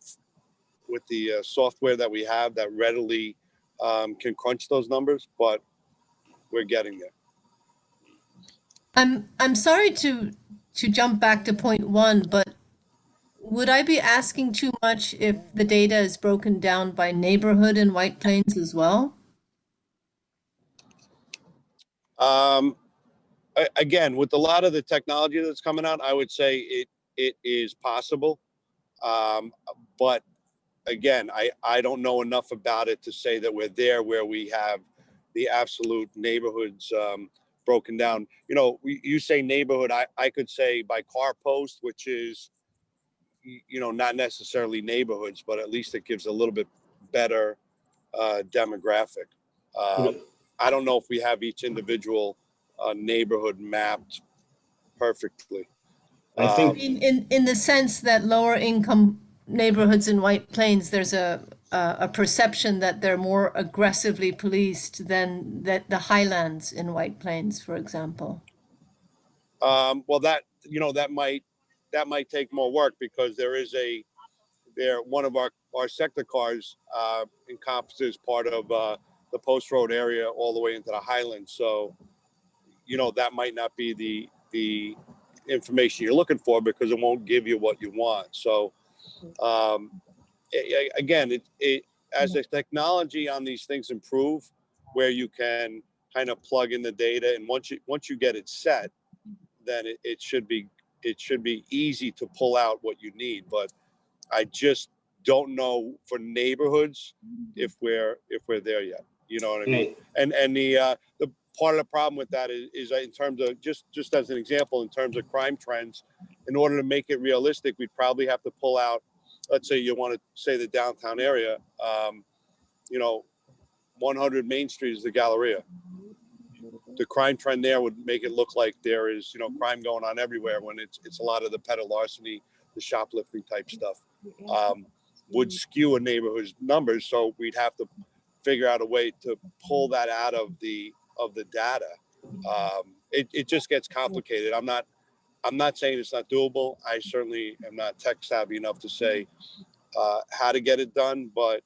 software that we have that readily can crunch those numbers, but we're getting there. I'm sorry to jump back to point one, but would I be asking too much if the data is broken down by neighborhood in White Plains as well? Again, with a lot of the technology that's coming out, I would say it is possible. But again, I don't know enough about it to say that we're there where we have the absolute neighborhoods broken down. You say neighborhood, I could say by car post, which is, not necessarily neighborhoods, but at least it gives a little bit better demographic. I don't know if we have each individual neighborhood mapped perfectly. I think In the sense that lower income neighborhoods in White Plains, there's a perception that they're more aggressively policed than the highlands in White Plains, for example. Well, that might take more work because one of our sector cars encompasses part of the Post Road area all the way into the Highlands. So, that might not be the information you're looking for because it won't give you what you want. So, again, as the technology on these things improve, where you can kind of plug in the data, and once you get it set, then it should be easy to pull out what you need. But I just don't know for neighborhoods if we're there yet. You know what I mean? And the part of the problem with that is in terms of just as an example, in terms of crime trends, in order to make it realistic, we'd probably have to pull out, let's say you want to say the downtown area, 100 Main Street is the Galleria. The crime trend there would make it look like there is, crime going on everywhere when it's a lot of the petty larceny, the shoplifting type stuff, would skew a neighborhood's numbers. So we'd have to figure out a way to pull that out of the data. It just gets complicated. I'm not saying it's not doable. I certainly am not tech savvy enough to say how to get it done, but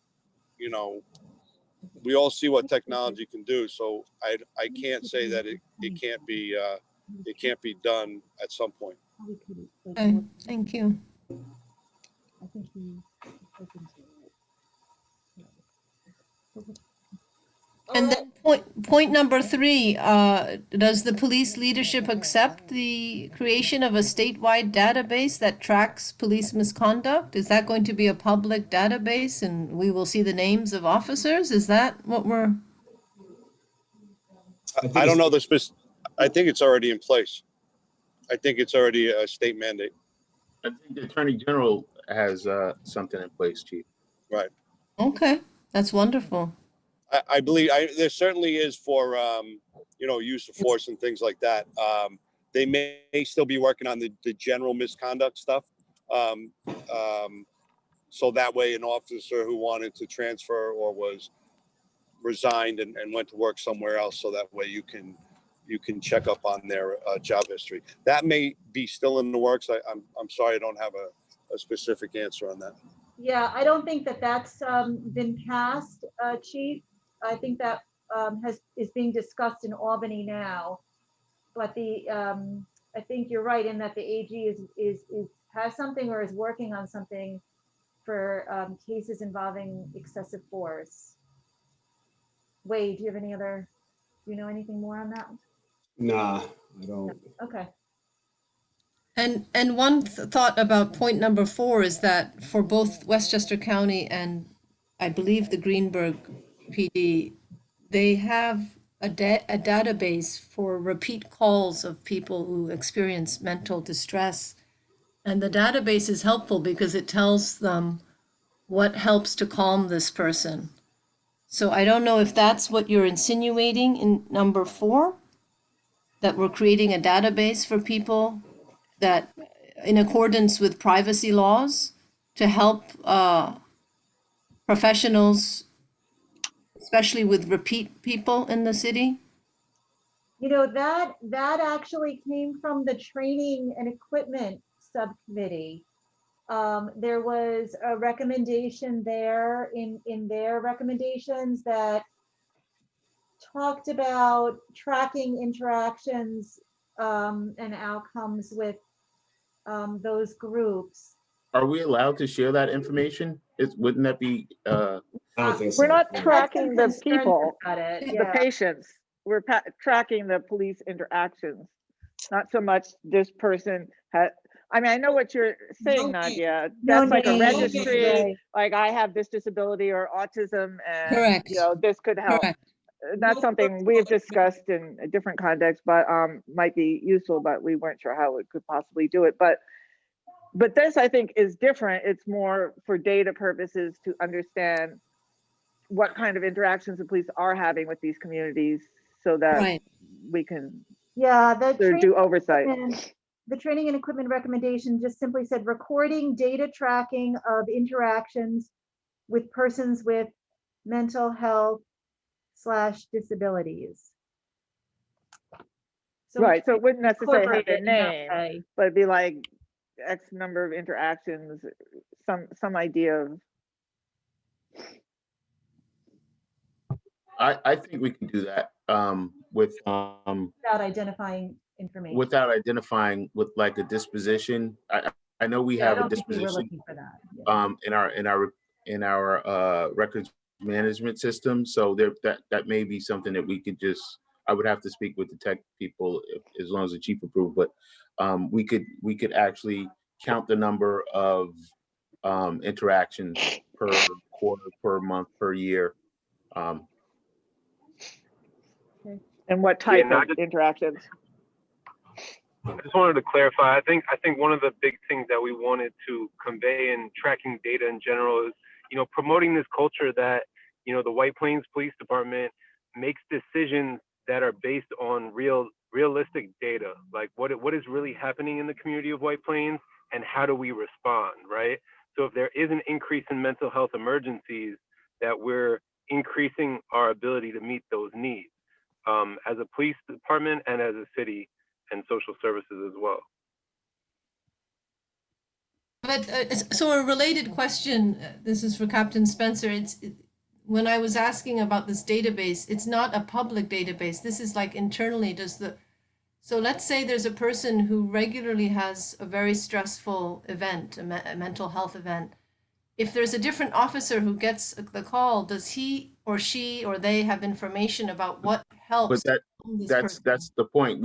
we all see what technology can do. So I can't say that it can't be done at some point. Okay, thank you. And then point number 3, does the police leadership accept the creation of a statewide database that tracks police misconduct? Is that going to be a public database and we will see the names of officers? Is that what we're... I don't know I think it's already in place. I think it's already a state mandate. I think the Attorney General has something in place, Chief. Right. Okay, that's wonderful. I believe there certainly is for, use of force and things like that. They may still be working on the general misconduct stuff. So that way an officer who wanted to transfer or was resigned and went to work somewhere else, so that way you can check up on their job history. That may be still in the works. I'm sorry, I don't have a specific answer on that. Yeah, I don't think that's been passed, Chief. I think that is being discussed in Albany now. But I think you're right in that the AG has something or is working on something for cases involving excessive force. Wade, do you have do you know anything more on that? Nah, I don't. Okay. And one thought about point number 4 is that for both Westchester County and I believe the Greenberg PD, they have a database for repeat calls of people who experience mental distress. And the database is helpful because it tells them what helps to calm this person. So I don't know if that's what you're insinuating in number 4, that we're creating a database for people that, in accordance with privacy laws, to help professionals, especially with repeat people in the city. You know, that actually came from the Training and Equipment Subcommittee. There was a recommendation there in their recommendations that talked about tracking interactions and outcomes with those groups. Are we allowed to share that information? Wouldn't that be, I don't think so. We're not Yeah. tracking the Concerns people, about it, the yeah. patients. We're tracking the police interactions. Not so much this person had, I mean, I know what you're saying, No name. Nadia. No That's like a name, registry, right. like I have this disability or autism and, Correct. you know, this could help. Correct. That's No something we have personal discussed in a different context, but might be useful, but we weren't sure how it could possibly do it. But this, I think, is different. It's more for data purposes to understand what kind of interactions the police are having with these communities so that Right. we can Yeah, do oversight. the training and equipment recommendation just simply said recording data tracking of interactions with persons with mental health / disabilities. So we Right, so it wouldn't necessarily have incorporate their it in that name, way. but it'd be like X number of interactions, some idea of. I think we can do that Without identifying information. without identifying with like a disposition. I know we Yeah, I have a don't think we were disposition looking for that. Yeah. in our records management system. So that may be something that we could just, I would have to speak with the tech people as long as the chief approved, but we could actually count the number of interactions per quarter, per month, per year. And what type of interactions? I just wanted to clarify. I think one of the big things that we wanted to convey in tracking data in general is, promoting this culture that, the White Plains Police Department makes decisions that are based on realistic data, like what is really happening in the community of White Plains and how do we respond, right? So if there is an increase in mental health emergencies, that we're increasing our ability to meet those needs as a police department and as a city and social services as well. But so a related question, this is for Captain Spencer. When I was asking about this database, it's not a public database. This is like internally so let's say there's a person who regularly has a very stressful event, a mental health event. If there's a different officer who gets the call, does he or she or they have information about what helps? But that's the point.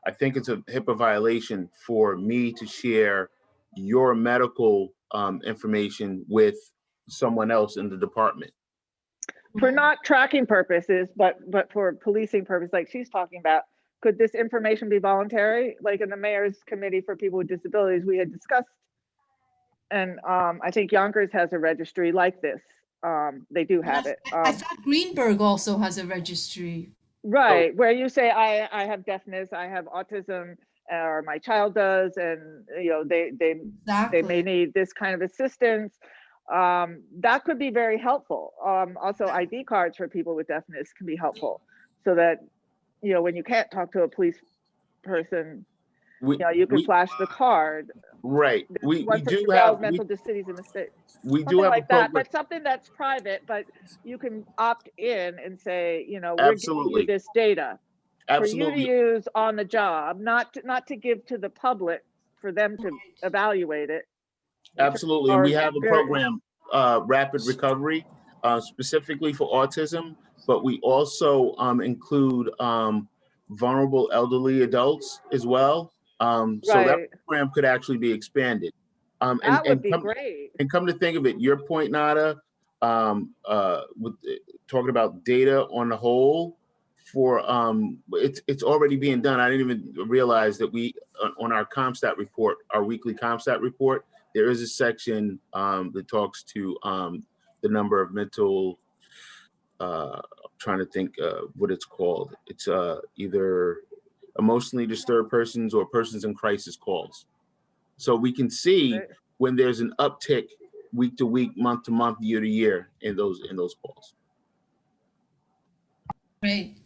I think it's a HIPAA violation for me to share your medical information with someone else in the department. For not tracking purposes, but for policing purposes, like she's talking about, could this information be voluntary? Like in the mayor's committee for people with disabilities, we had discussed, and I think Yonkers has a registry like this. They do have it. I thought Greenberg also has a registry. Right, where you say, I have deafness, I have autism, or my child does, and they may need this kind of assistance. That could be very helpful. Also, ID cards for people with deafness can be helpful, so that when you can't talk to a police person, you can flash the card. Right. We do have mental cities in the state. We do have like that, but something that's private, but you can opt in and say, we're giving you this data for you to use on the job, not to give to the public for them to evaluate it. Absolutely. And we have a program, Rapid Recovery, specifically for autism, but we also include vulnerable elderly adults as well. So that program could actually be expanded. That would be great. And come to think of it, your point, Nada, with talking about data on the whole for, it's already being done. I didn't even realize that we, on our CompStat report, our weekly CompStat report, there is a section that talks to the number of mental, I'm trying to think what it's called. It's either emotionally disturbed persons or persons in crisis calls. So we can see when there's an uptick week to week, month to month, year to year in those calls. Great.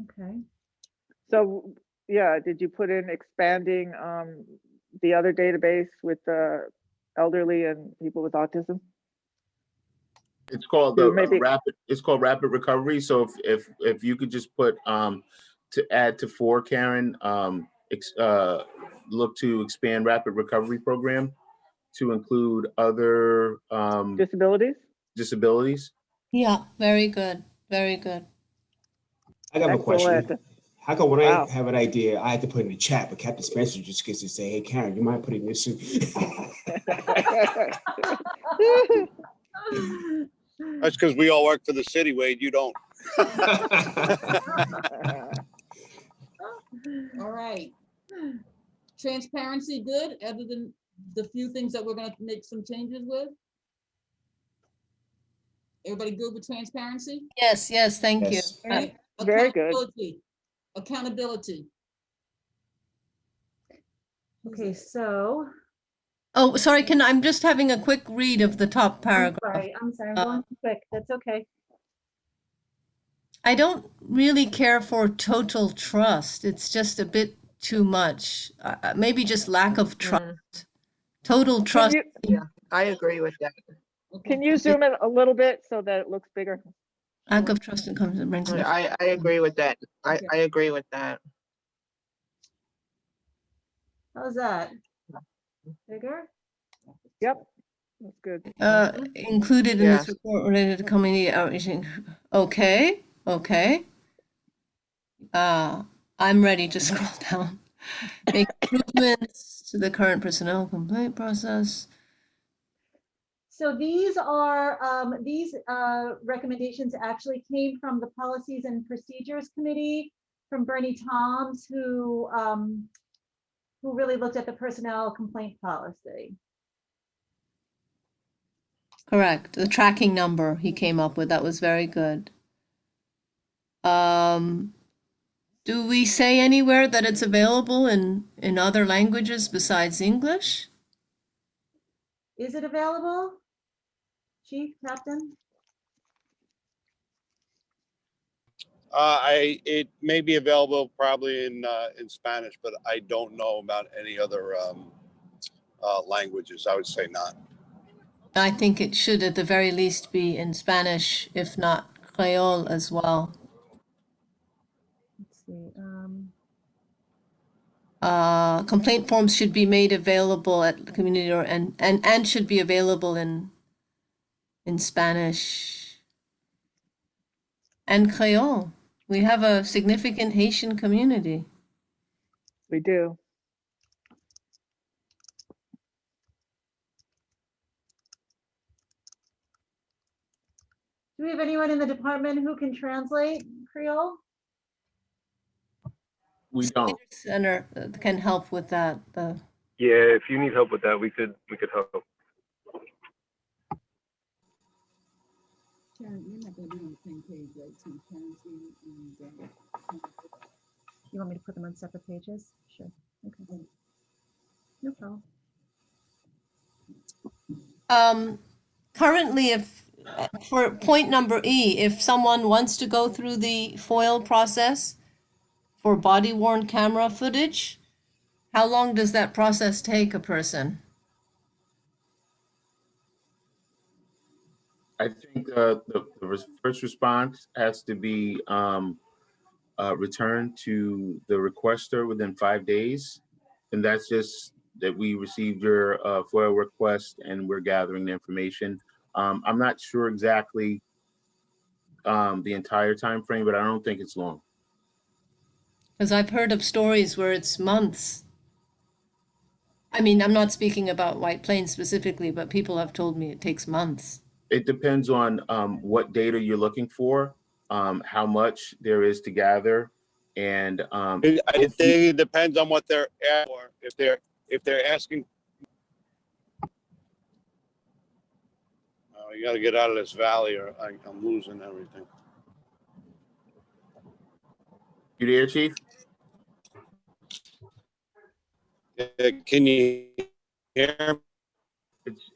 Okay. So, yeah, did you put in expanding the other database with the elderly and people with autism? It's called So the maybe- rapid. It's called rapid recovery. So if you could just put to add to 4, Karen, look to expand rapid recovery program to include other disabilities. Yeah, very good. Very good. I got a question. Excellent. How come when Wow. I have an idea, I have to put it in the chat, but Captain Spencer just gets to say, "Hey, Karen, you mind putting this in?" That's because we all work for the city, Wade. You don't. All right. Transparency good, other than the few things that we're gonna make some changes with? Everybody good with transparency? Yes, yes, thank you. Yes. All right. Very good. Accountability. Okay, so, Oh, sorry, I'm just having a quick read of the top paragraph. I'm sorry, I'm going too quick. That's okay. I don't really care for total trust. It's just a bit too much. Maybe just lack of trust. Total trust. I agree with that. Can you zoom in a little bit so that it looks bigger? Lack of trust and comes and brings. I agree with that. I agree with that. How's that? Bigger? Yep, that's good. Included in Yes. this report related to community outreach. Okay, okay. I'm ready to scroll down. Make improvements to the current personnel complaint process. So these recommendations actually came from the Policies and Procedures Committee, from Bernie Toms, who really looked at the personnel complaint policy. Correct. The tracking number he came up with, that was very good. Do we say anywhere that it's available in other languages besides English? Is it available? Chief, Captain? It may be available probably in Spanish, but I don't know about any other languages. I would say not. I think it should at the very least be in Spanish, if not Creole as well. Let's see. Complaint forms should be made available at the community and should be available in Spanish and Creole. We have a significant Haitian community. We do. Do we have anyone in the department who can translate Creole? We don't. Center can help with that. Yeah, if you need help with that, we could help. Karen, you're not gonna be on the same page, right? Transparency and, You want me to put them on separate pages? Sure. Okay. No problem. Currently, if for point number E, if someone wants to go through the FOIL process for body-worn camera footage, how long does that process take a person? I think the first response has to be returned to the requester within 5 days. And that's just that we received your FOIL request and we're gathering the information. I'm not sure exactly the entire time frame, but I don't think it's long. Because I've heard of stories where it's months. I mean, I'm not speaking about White Plains specifically, but people have told me it takes months. It depends on what data you're looking for, how much there is to gather, and I think it depends on what they're asking for. If they're asking, you got to get out of this valley, or I'm losing everything. You there, Chief? Can you hear?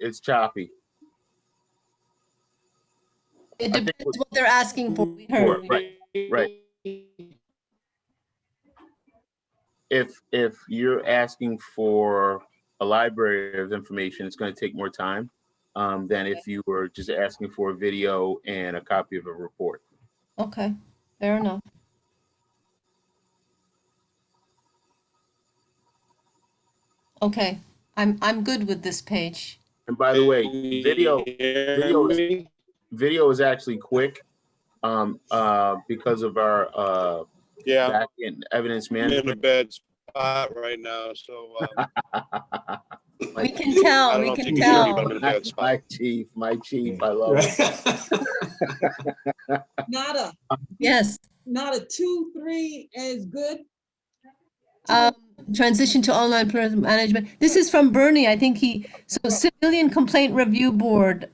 It's choppy. It depends what they're asking for. We heard. Right. If you're asking for a library of information, it's going to take more time than if you were just asking for a video and a copy of a report. Okay, fair enough. Okay, I'm good with this page. And by the way, video is actually quick because of our back end evidence management. I'm in a bad spot right now, so we can tell. We can tell. My chief, I love it. Nada. Yes. Nada 2, 3 is good. Transition to online pluralism management. This is from Bernie. I think so Civilian Complaint Review Board.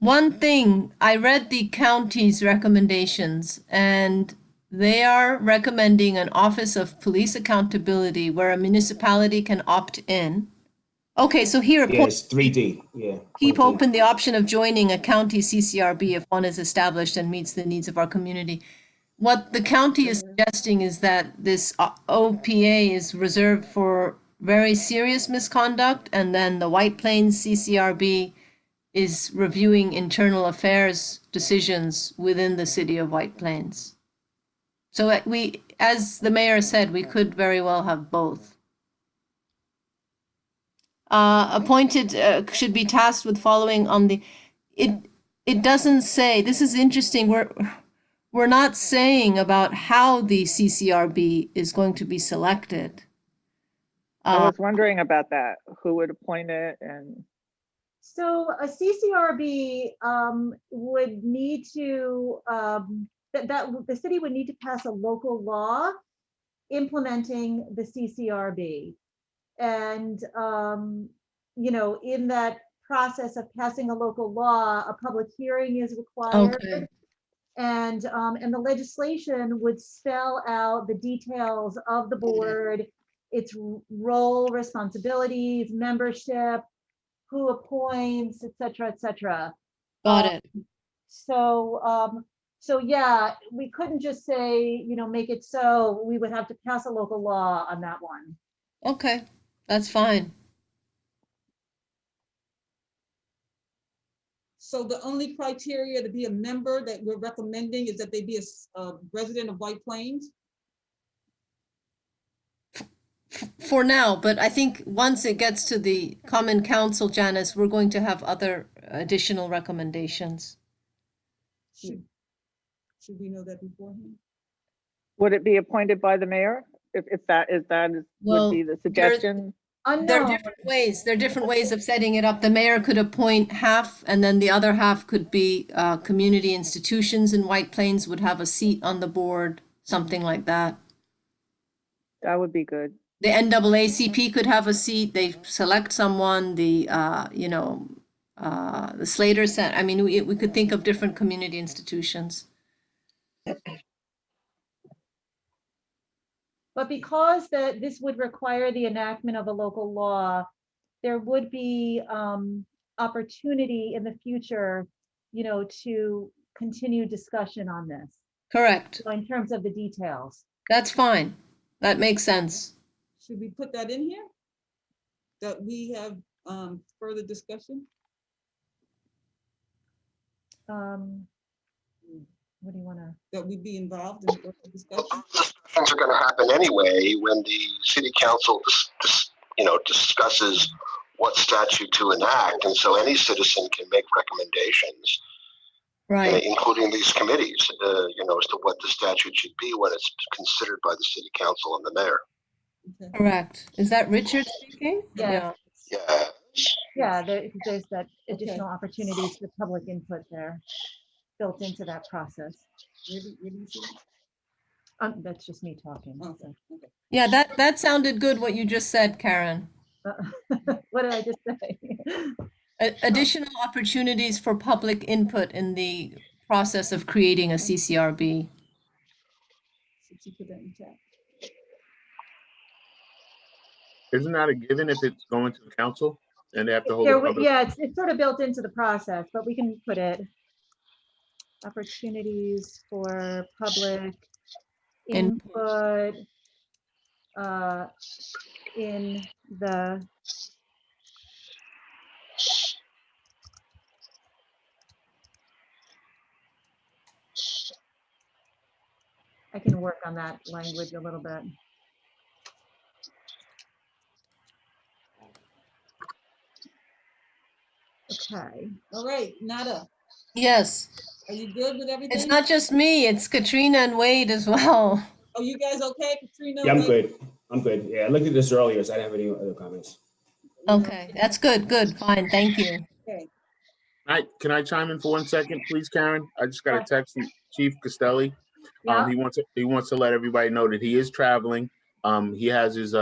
One thing, I read the county's recommendations, and they are recommending an Office of Police Accountability where a municipality can opt in. Okay, so here. Yes, 3D, yeah. Keep open the option of joining a county CCRB if one is established and meets the needs of our community. What the county is suggesting is that this OPA is reserved for very serious misconduct, and then the White Plains CCRB is reviewing internal affairs decisions within the city of White Plains. So we, as the mayor said, we could very well have both. Appointed should be tasked with following on the, it doesn't say, this is interesting, we're not saying about how the CCRB is going to be selected. I was wondering about that, who would appoint it and. So a CCRB would need to, the city would need to pass a local law implementing the CCRB. And, you know, in that process of passing a local law, a public hearing is required. Okay. And the legislation would spell out the details of the board, its role, responsibilities, membership, who appoints, et cetera, et cetera. Got it. So yeah, we couldn't just say, you know, make it so. We would have to pass a local law on that one. Okay, that's fine. So the only criteria to be a member that we're recommending is that they be a resident of White Plains? For now, but I think once it gets to the Common Council, Janice, we're going to have other additional recommendations. Should we know that beforehand? Would it be appointed by the mayor? If that would be the suggestion? There are different ways. There are different ways of setting it up. The mayor could appoint half, and then the other half could be community institutions in White Plains would have a seat on the board, something like that. That would be good. The NAACP could have a seat. They select someone. The the Slater Center. I mean, we could think of different community institutions. But because this would require the enactment of a local law, there would be opportunity in the future, you know, to continue discussion on this. Correct. So in terms of the details. That's fine. That makes sense. Should we put that in here? That we have further discussion? What do you want to? That we be involved in further discussion? Discussions are going to happen anyway when the city council, discusses what statute to enact, and so any citizen can make recommendations, right? Including these committees, as to what the statute should be when it's considered by the city council and the mayor. Okay. Correct. Is that Richard speaking? Yeah. Yeah. Yeah, there's that additional opportunities for public input there, built into that process. Where do you see That's just me talking. that? so. Okay. Yeah, that sounded good, what you just said, Karen. What did I just say? Additional opportunities for public input in the process of creating a CCRB. Since you put that in chat. Isn't that a given if it's going to the council and they have to hold a public? Yeah, it's sort of built into the process, but we can put it. Opportunities for public input in the I can work on that language a little bit. Okay. All right, Nada, Yes, are you good with everything? it's not just me, it's Katrina and Wade as well. Oh, you guys okay, Katrina? Yeah, I'm Wait, good. I'm good. Yeah, I looked at this earlier, so I didn't have any other comments. Okay, that's good, fine, thank you. Okay. Can I chime in for 1 second, please, Karen? I just got a Sure. text from Chief Costelli. Yeah. He wants to let everybody know that he is traveling. He has his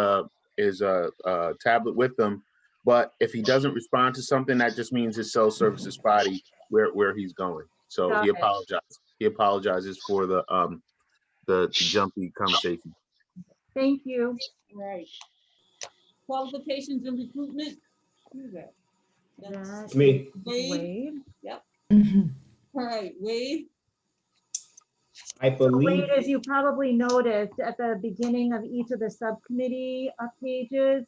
tablet with him, but if he doesn't respond to something, that just means his cell service is spotty where he's going. So Got he it. apologizes. He apologizes for the jumpy conversation. Thank you. All right. Qualifications and recruitment. Who's that? That's That's Me. Wade. Yep. Mhm. All right, Wade. I believe. Wade, as you probably noticed at the beginning of each of the subcommittee pages,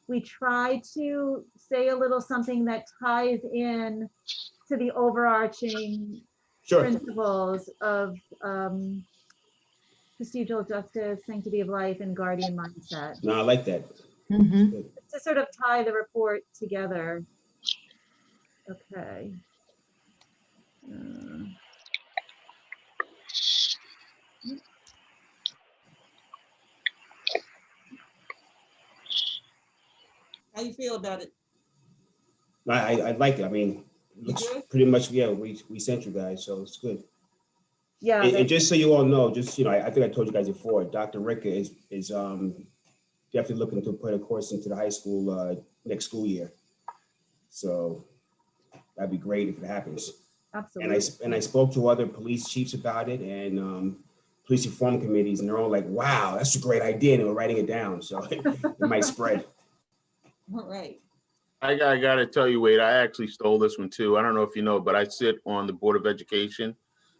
we try to say a little something that ties in to the overarching Sure. principles of procedural justice, sanctity of life, and guardian mindset. No, I like that. Mhm. To sort of tie the report together. Okay. How you feel about it? I like it. I mean, it's pretty much, yeah, we sent you guys, so it's good. Yeah. And just so you all know, just, I think I told you guys before, Dr. Ricker is definitely looking to put a course into the high school next school year. So that'd be great if it happens. Absolutely. And I spoke to other police chiefs about it and police reform committees, and they're all like, wow, that's a great idea. And they were writing it down. So it might spread. All right. I gotta tell you, Wade, I actually stole this one too. I don't know if you know, but I sit on the Board of Education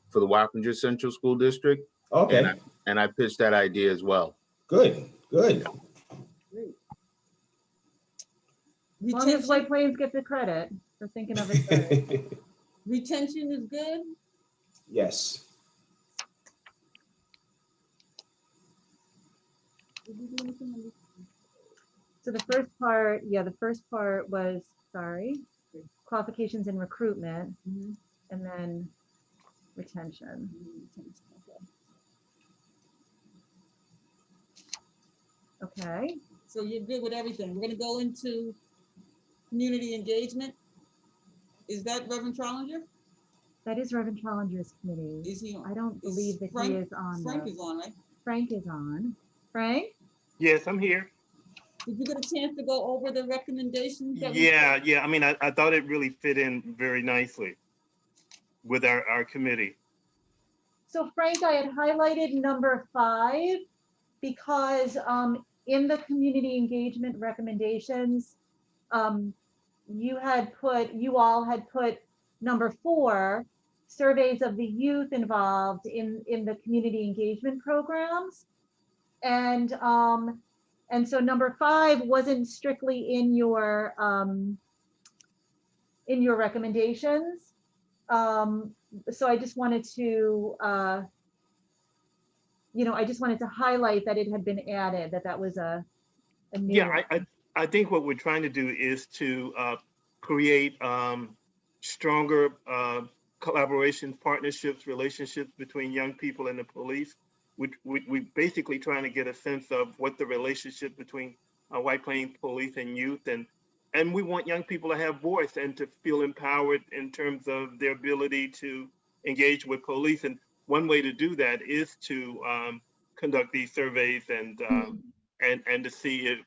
for the Wappinger Central School District. Okay. And I pitched that idea as well. Good. Great. As long as White Plains gets the credit for thinking of it first. Retention is good. Yes. So the first part was, qualifications and recruitment, and then retention. Okay. So you're good with everything. We're gonna go into community engagement. Is that Reverend Trollinger? That is Reverend Trollinger's committee. Is he on? I don't believe that Frank, he is on. Frank though. is on, right? Frank is on. Frank? Yes, I'm here. Did you get a chance to go over the recommendations? That Yeah. I mean, I thought it really fit in very nicely with our committee. So Frank, I had highlighted number 5 because in the community engagement recommendations, you all had put number 4, surveys of the youth involved in the community engagement programs. And so number 5 wasn't strictly in your recommendations. So I just wanted to, highlight that it had been added, that was a new. Yeah, I think what we're trying to do is to create stronger collaborations, partnerships, relationships between young people and the police. We basically trying to get a sense of what the relationship between White Plains Police and youth, and and we want young people to have voice and to feel empowered in terms of their ability to engage with police. And one way to do that is to conduct these surveys and to see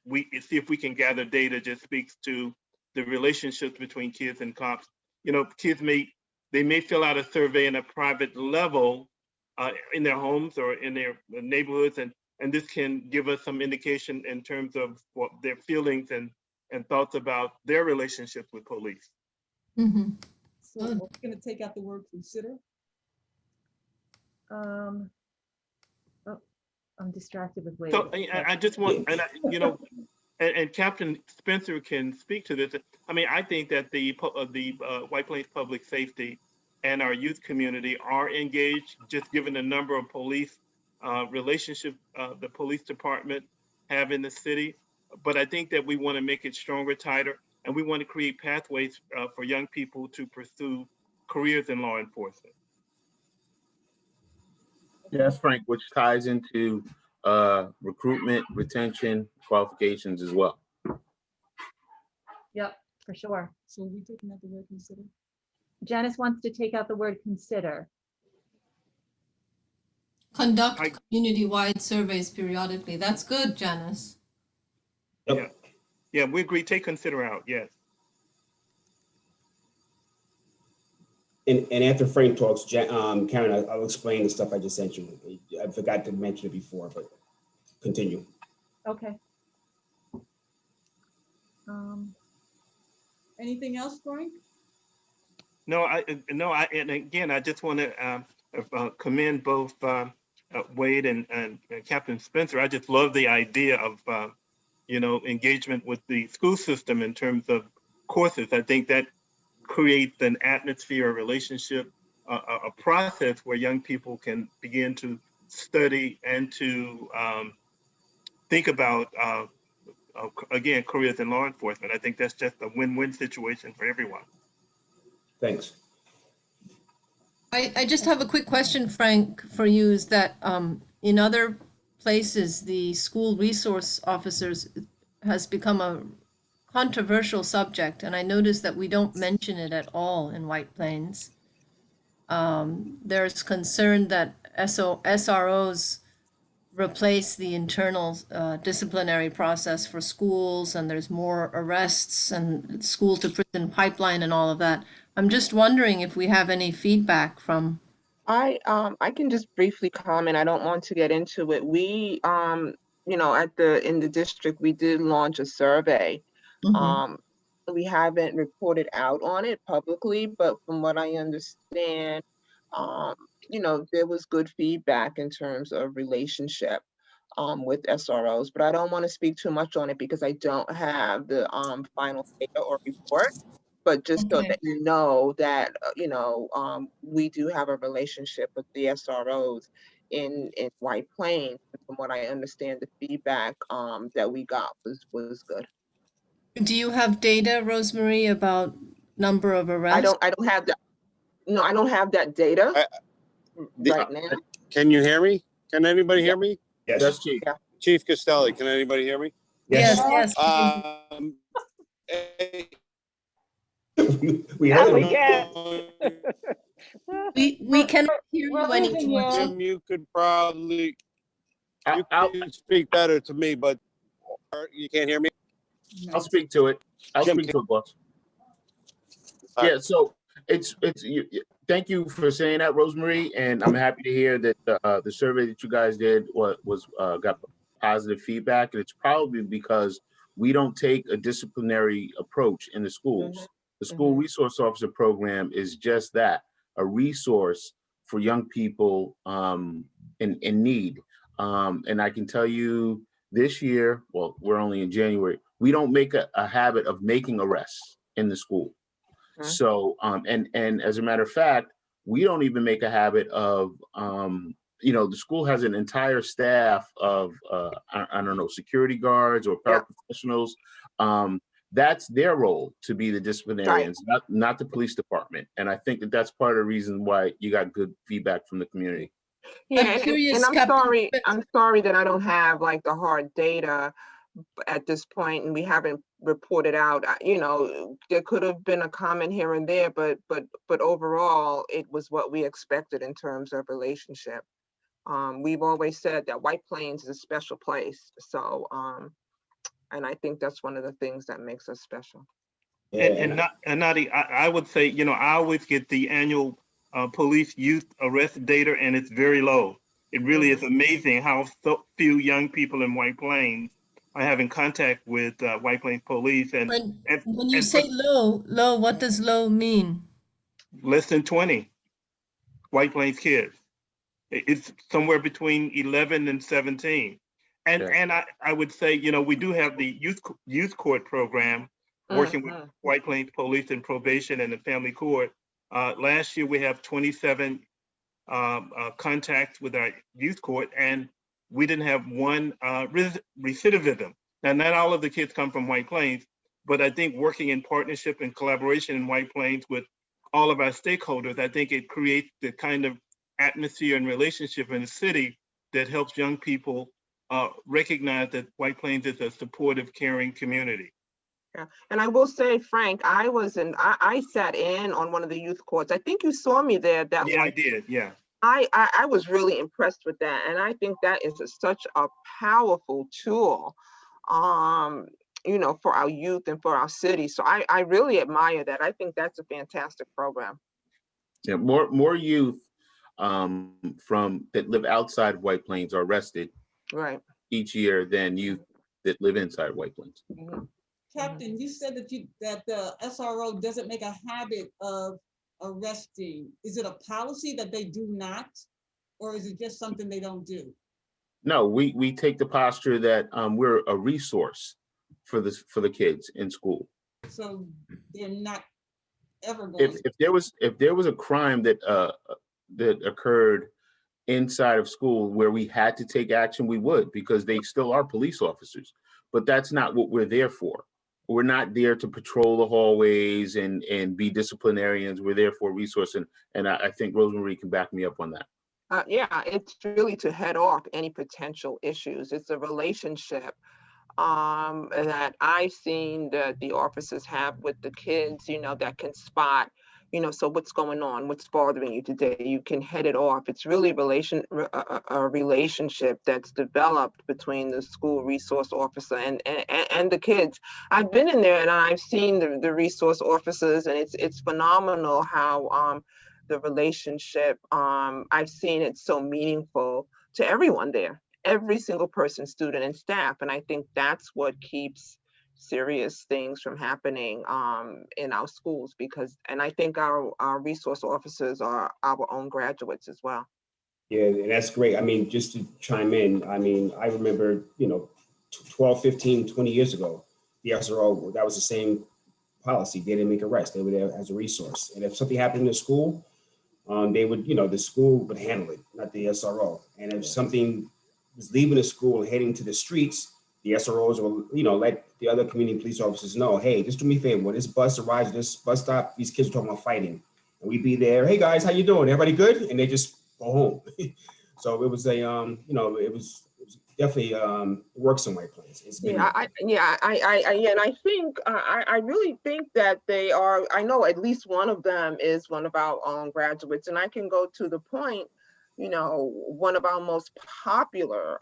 if we can gather data just speaks to the relationships between kids and cops. You know, kids may fill out a survey in a private level in their homes or in their neighborhoods, and this can give us some indication in terms of what their feelings and thoughts about their relationships with police. So we're going to take out the word consider. Oh, I'm distracted with So waiting. I just want, and Captain Spencer can speak to this. I mean, I think that the White Plains Public Safety and our youth community are engaged, just given the number of police relationships the police department have in the city. But I think that we want to make it stronger, tighter, and we want to create pathways for young people to pursue careers in law enforcement. Yes, Frank, which ties into recruitment, retention, qualifications as well. Yep, for sure. So we taking out the word consider. Janice wants to take out the word consider. Conduct community-wide surveys periodically. That's good, Janice. Yep. Yeah, we agree. Take consider out. Yes. And after Frank talks, Karen, I'll explain the stuff I just sent you. I forgot to mention it before, but continue. Okay. Anything else, Frank? No, and again, I just want to commend both Wade and Captain Spencer. I just love the idea of engagement with the school system in terms of courses. I think that creates an atmosphere, a relationship, a process where young people can begin to study and to think about, again, careers in law enforcement. I think that's just a win-win situation for everyone. Thanks. I just have a quick question, Frank, for you, is that in other places, the school resource officers has become a controversial subject, and I noticed that we don't mention it at all in White Plains. There's concern that SROs replace the internal disciplinary process for schools, and there's more arrests and school to prison pipeline and all of that. I'm just wondering if we have any feedback from. I can just briefly comment. I don't want to get into it. We in the district, we did launch a survey. We haven't reported out on it publicly, but from what I understand, there was good feedback in terms of relationship with SROs, but I don't want to speak too much on it because I don't have the final data or report. But just so that you know that, we do have a relationship with the SROs in White Plains. From what I understand, the feedback that we got was good. Do you have data, Rosemary, about number of arrests? I don't have that. No, I don't have that data right now. Can you hear me? Can anybody hear me? Yes. Chief. Yeah. Chief Castelli, can anybody hear me? Yes. We Yeah, heard we it. can. We cannot hear you We're losing anymore. you. Chief. You could probably I'll speak better to me, but you can't hear me. speak to it. Jim, Boss. Yeah, so thank you for saying that, Rosemary, and I'm happy to hear that the survey that you guys did was got positive feedback, and it's probably because we don't take a disciplinary approach in the schools. The school resource officer program is just that, a resource for young people in need. And I can tell you this year, well, we're only in January, we don't make a habit of making arrests in the school. So, and as a matter of fact, we don't even make a habit of, the school has an entire staff of, I don't know, security guards or paraprofessionals. That's their role, to be the disciplinarians, not the police department. And I think that's part of the reason why you got good feedback from the community. Yeah, I'm curious, and I'm sorry that I don't have like the hard data at this point, and we haven't reported out. You know, there could have been a comment here and there, but overall, it was what we expected in terms of relationship. We've always said that White Plains is a special place. So, and I think that's one of the things that makes us special. And Nadi, I would say, you know, I always get the annual police youth arrest data, and it's very low. It really is amazing how so few young people in White Plains are having contact with White Plains police. And when you say low, what does low mean? Less than 20 White Plains kids. It's somewhere between 11 and 17. And I would say, you know, we do have the youth court program working with White Plains Police and Probation and the Family Court. Last year, we have 27 contacts with our youth court, and we didn't have one recidivism. Now, not all of the kids come from White Plains, but I think working in partnership and collaboration in White Plains with all of our stakeholders, I think it creates the kind of atmosphere and relationship in the city that helps young people recognize that White Plains is a supportive, caring community. Yeah, and I will say, Frank, I sat in on one of the youth courts. I think you saw me there. I did, yeah. I was really impressed with that. And I think that is such a powerful tool, you know, for our youth and for our city. So I really admire that. I think that's a fantastic program. Yeah, more youth from that live outside White Plains are arrested each year than youth that live inside White Plains. Captain, you said that the SRO doesn't make a habit of arresting. Is it a policy that they do not, or is it just something they don't do? No, we take the posture that we're a resource for the kids in school. So they're not ever going. If there was a crime that occurred inside of school where we had to take action, we would, because they still are police officers. But that's not what we're there for. We're not there to patrol the hallways and be disciplinarians. We're there for a resource, and I think Rosemary can back me up on that. Yeah, it's really to head off any potential issues. It's a relationship that I've seen that the officers have with the kids, you know, that can spot, you know, so what's going on, what's bothering you today, you can head it off. It's really a relationship that's developed between the school resource officer and the kids. I've been in there and I've seen the resource officers, and it's phenomenal how the relationship, I've seen it so meaningful to everyone there, every single person, student and staff. And I think that's what keeps serious things from happening in our schools, and I think our resource officers are our own graduates as well. Yeah, that's great. I mean, just to chime in, I mean, I remember, you know, 12, 15, 20 years ago, the SRO, that was the same policy. They didn't make arrests. They were there as a resource. And if something happened in the school, they would, you know, the school would handle it, not the SRO. And if something was leaving the school and heading to the streets, the SROs will, you know, let the other community police officers know, hey, just do me a favor, when this bus arrives at this bus stop, these kids are talking about fighting. And we'd be there, hey guys, how you doing? Everybody good? And they just go home. So it was a, you know, it was definitely works in White Plains. It's been, and I think, I really think that they are, I know at least one of them is one of our own graduates, and I can go to the point, you know, one of our most popular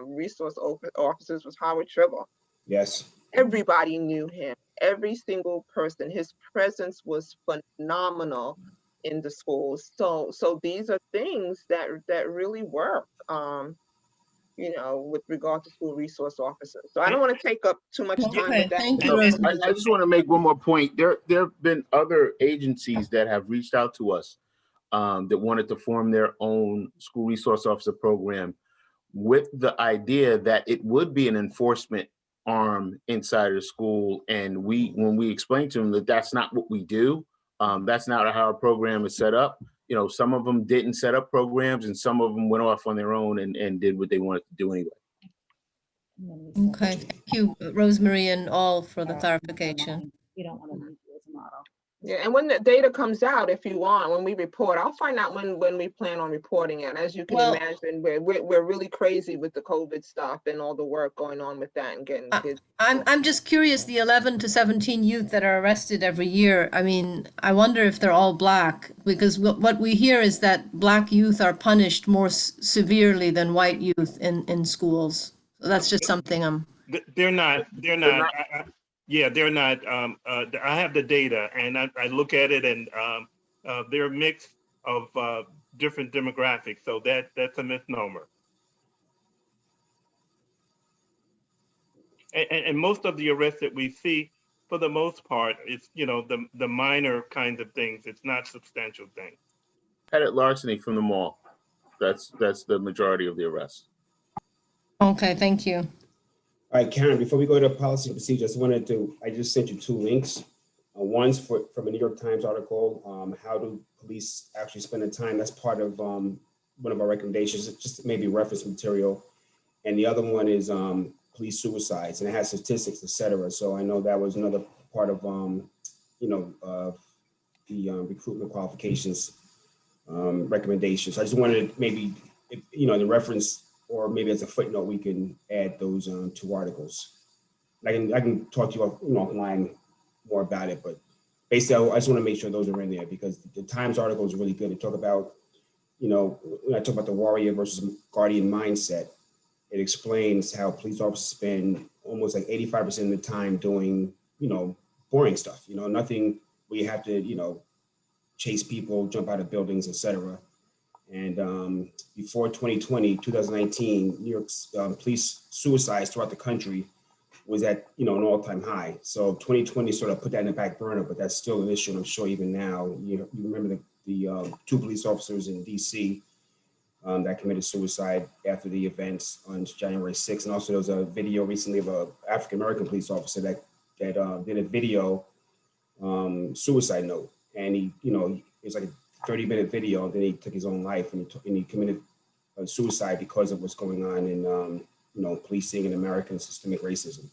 resource officers was Howard Tribble. Yes. Everybody knew him, every single person. His presence was phenomenal in the schools. So these are things that really work, you know, with regard to school resource officers. So I don't want to take up too much time with that. Thank you, Rosemary. I just want to make one more point. There have been other agencies that have reached out to us that wanted to form their own school resource officer program, with the idea that it would be an enforcement arm inside of the school. And when we explained to them that that's not what we do, that's not how our program is set up. You know, some of them didn't set up programs, and some of them went off on their own and did what they wanted to do anyway. Okay, thank you, Rosemary and all, for the clarification. You don't want to use you as a model. Yeah, and when the data comes out, if you want, when we report, I'll find out when we plan on reporting it. As you can Well- imagine, we're really crazy with the COVID stuff and all the work going on with that and getting kids. I'm just curious, the 11 to 17 youth that are arrested every year, I mean, I wonder if they're all Black, because what we hear is that Black youth are punished more severely than white youth in schools. So that's just something They're not. Yeah, they're not. I have the data and I look at it, and they're a mix of different demographics. So that's a misnomer. And most of the arrests that we see, for the most part, it's, you know, the minor kinds of things. It's not substantial things. Pettit larceny from the mall. That's the majority of the arrests. Okay, thank you. All right, Karen, before we go to policy and procedure, I just sent you 2 links. One's from a New York Times article, how do police actually spend the time? That's part of one of our recommendations, just maybe reference material. And the other one is police suicides, and it has statistics, et cetera. So I know that was another part of, the recruitment qualifications recommendations. So I just wanted maybe, the reference, or maybe as a footnote, we can add those 2 articles. I can talk to you offline more about it, but basically I just want to make sure those are in there, because the Times article is really good to talk about, when I talk about the warrior versus guardian mindset, it explains how police officers spend almost like 85% of the time doing, boring stuff, nothing where you have to, chase people, jump out of buildings, et cetera. And before 2019, New York's police suicides throughout the country was at, an all-time high. So 2020 sort of put that in the back burner, but that's still an issue. And I'm sure even now, you remember the 2 police officers in DC that committed suicide after the events on January 6th. And also there was a video recently of an African-American police officer that did a video suicide note. And he, it was like a 30-minute video, and then he took his own life, and he committed suicide because of what's going on in, policing in America and systemic racism.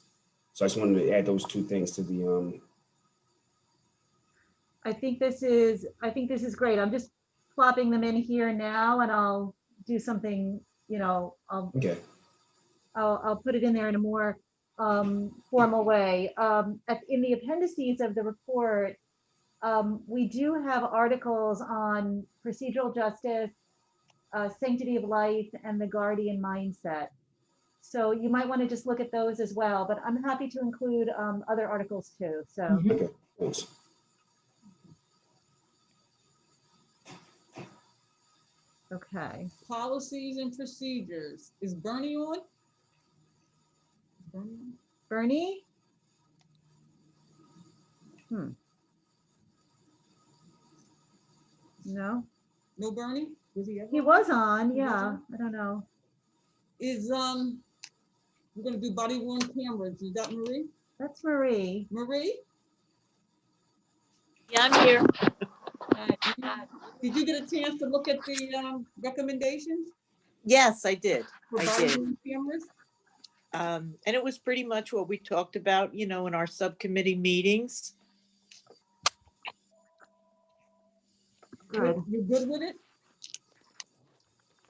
So I just wanted to add those 2 things to the. I think this is great. I'm just plopping them in here now, and I'll do something, Okay. I'll put it in there in a more formal way. In the appendices of the report, we do have articles on procedural justice, sanctity of life, and the guardian mindset. So you might want to just look at those as well, but I'm happy to include other articles too. So. Okay, thanks. Okay. Policies and procedures. Is Bernie on? Bernie? No. No Bernie? Was he ever? He was on, yeah. I don't know. Is we're gonna do body worn cameras. Is that Marie? That's Marie. Marie? Yeah, I'm here. Did you get a chance to look at the recommendations Yes, I did. for I body did. worn cameras? And it was pretty much what we talked about, in our subcommittee meetings. Good. You good with it?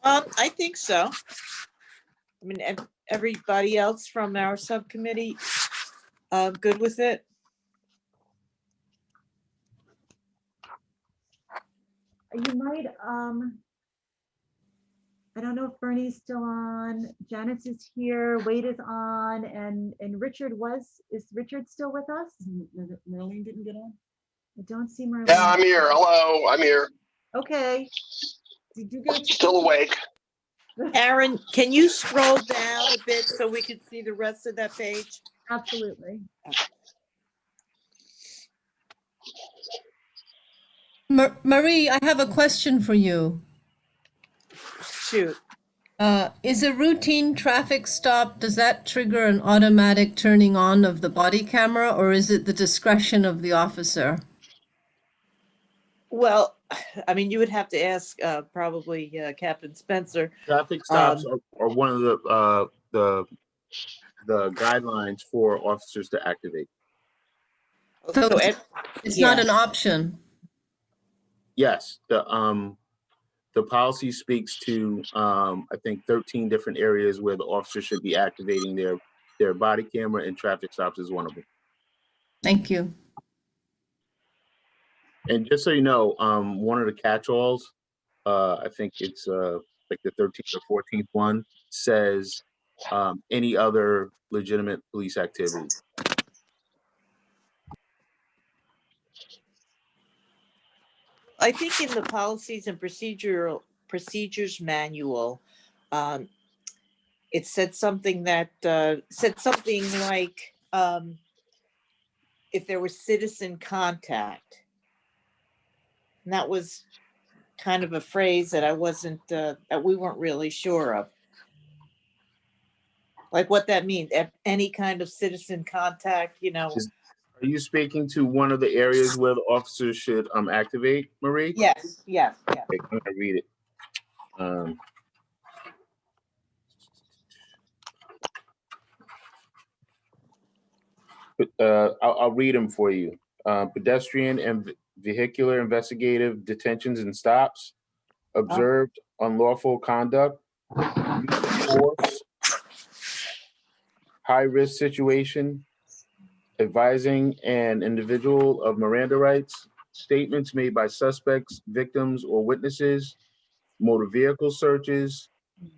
I think so. I mean, everybody else from our subcommittee, good with it? You might, I don't know if Bernie's still on. Janet's is here, Wade is on, and Richard is Richard still with us? Marlene didn't get on? I don't see Marlene. Yeah, I'm here. Hello, I'm here. Okay. Did you get Still awake. Aaron, can you scroll down a bit so we can see the rest of that page? Absolutely. Marie, I have a question for you. Shoot. Is a routine traffic stop, does that trigger an automatic turning on of the body camera, or is it the discretion of the officer? Well, I mean, you would have to ask probably Captain Spencer. Traffic stops are one of the guidelines for officers to activate. So So, it's yeah. not an option. Yes, the policy speaks to, I think 13 different areas where the officer should be activating their body camera, and traffic stops is one of them. Thank you. And just so you know, one of the catch-alls, I think it's like the 13th or 14th one, says any other legitimate police activity. I think in the policies and procedures manual, it said something that like if there was citizen contact. And that was kind of a phrase that I wasn't that we weren't really sure of. Like what that means, any kind of citizen contact, you know. Are you speaking to one of the areas where the officers should activate, Marie? Yes. Okay, I'm gonna read it. I'll read them for you. Pedestrian and vehicular investigative detentions and stops, observed unlawful conduct, use of force, high-risk situation, advising an individual of Miranda rights, statements made by suspects, victims, or witnesses, motor vehicle searches,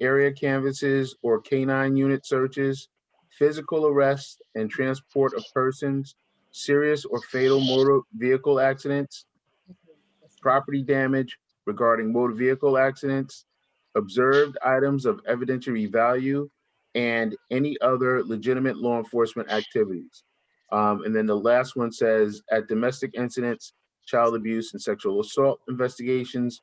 area canvasses or canine unit searches, physical arrest and transport of persons, serious or fatal motor vehicle accidents, property damage regarding motor vehicle accidents, observed items of evidentiary value, and any other legitimate law enforcement activities. And then the last one says, at domestic incidents, child abuse and sexual assault investigations,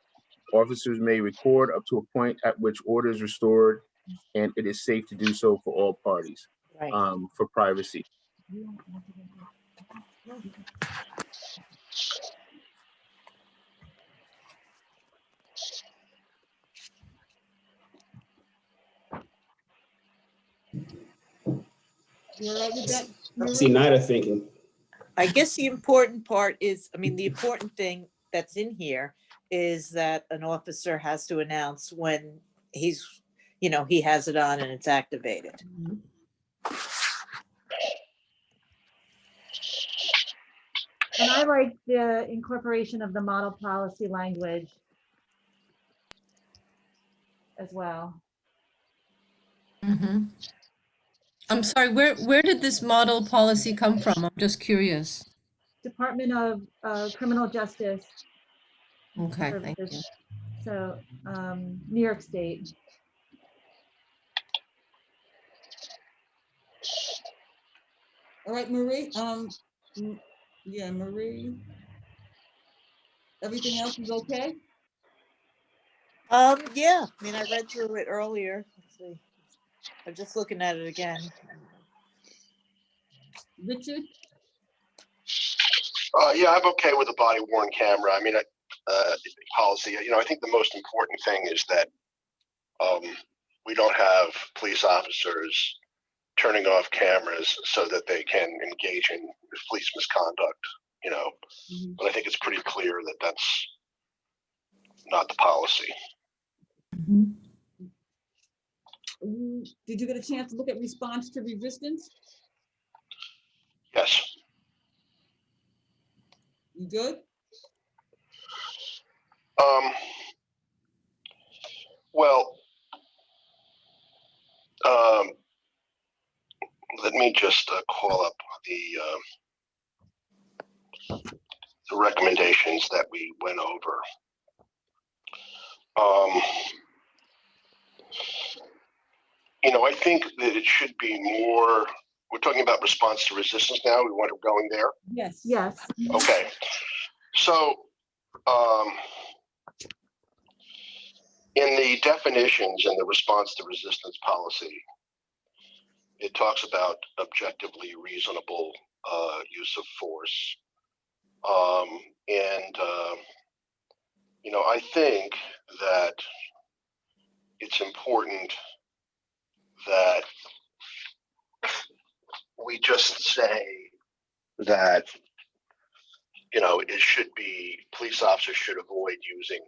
officers may record up to a point at which order is restored, and it is safe to do so for all parties, for privacy. You all right with that, Marie? See, neither thinking. I guess the important part is, I mean, the important thing that's in here is that an officer has to announce when he's, you know, he has it on and it's activated. And I like the incorporation of the model policy language as well. Mm-hmm. I'm sorry, where did this model policy come from? I'm just curious. Department of Criminal Justice Okay, thank you. Services. So, New York State. All right, Marie, yeah, Marie. Everything else is okay? Yeah, I mean, I read through it earlier. Let's see. I'm just looking at it again. Richard? Yeah, I'm okay with the body worn camera. I mean, policy, you know, I think the most important thing is that we don't have police officers turning off cameras so that they can engage in police misconduct, you know. But I think it's pretty clear that that's not the policy. Did you get a chance to look at response to resistance? Yes. You good? Well, let me just call up the recommendations that we went over. You know, I think that it should be more, we're talking about response to resistance now. We want to going there. Yes. Yes. Okay. So, in the definitions in the response to resistance policy, it talks about objectively reasonable use of force. You know, I think that it's important that we just say that it should be, police officers should avoid using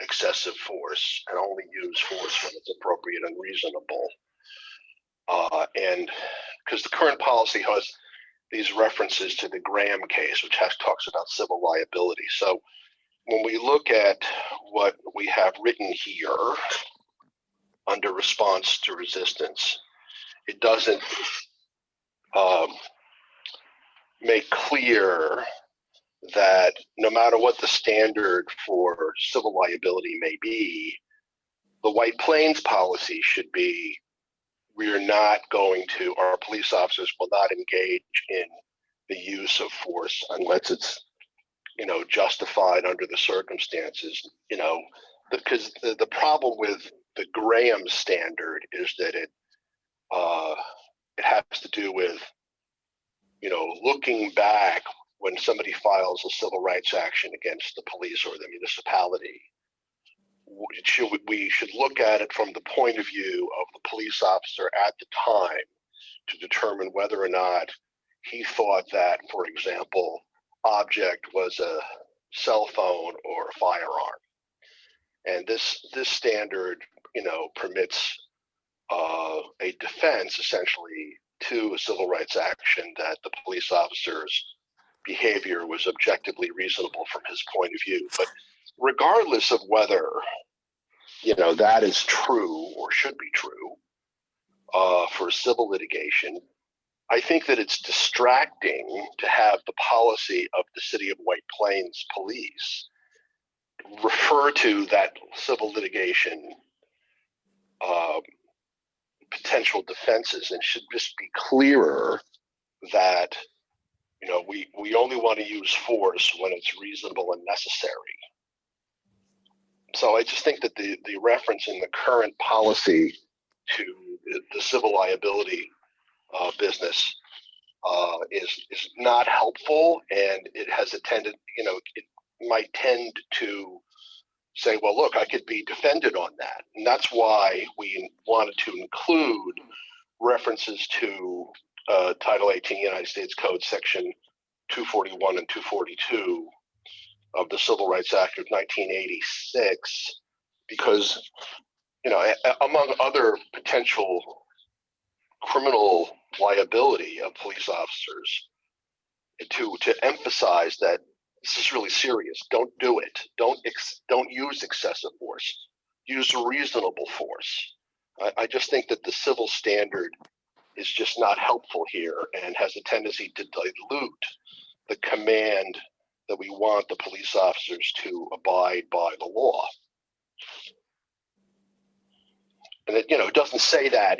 excessive force and only use force when it's appropriate and reasonable. And because the current policy has these references to the Graham case, which talks about civil liability. So when we look at what we have written here under response to resistance, it doesn't make clear that no matter what the standard for civil liability may be, the White Plains policy should be, our police officers will not engage in the use of force unless it's, justified under the circumstances, because the problem with the Graham standard is that it has to do with, looking back when somebody files a civil rights action against the police or the municipality. We should look at it from the point of view of the police officer at the time to determine whether or not he thought that, for example, object was a cell phone or a firearm. And this standard, permits a defense essentially to a civil rights action that the police officer's behavior was objectively reasonable from his point of view. But regardless of whether, that is true or should be true for civil litigation, I think that it's distracting to have the policy of the City of White Plains Police refer to that civil litigation potential defenses, and should just be clearer that we only want to use force when it's reasonable and necessary. So I just think that the reference in the current policy to the civil liability business is not helpful, and it has attended, it might tend to say, well, look, I could be defended on that. And that's why we wanted to include references to Title 18 United States Code Section 241 and 242 of the Civil Rights Act of 1986, because, among other potential criminal liability of police officers, to emphasize that this is really serious. Don't do it. Don't use excessive force. Use reasonable force. I just think that the civil standard is just not helpful here and has a tendency to dilute the command that we want the police officers to abide by the law. And it doesn't say that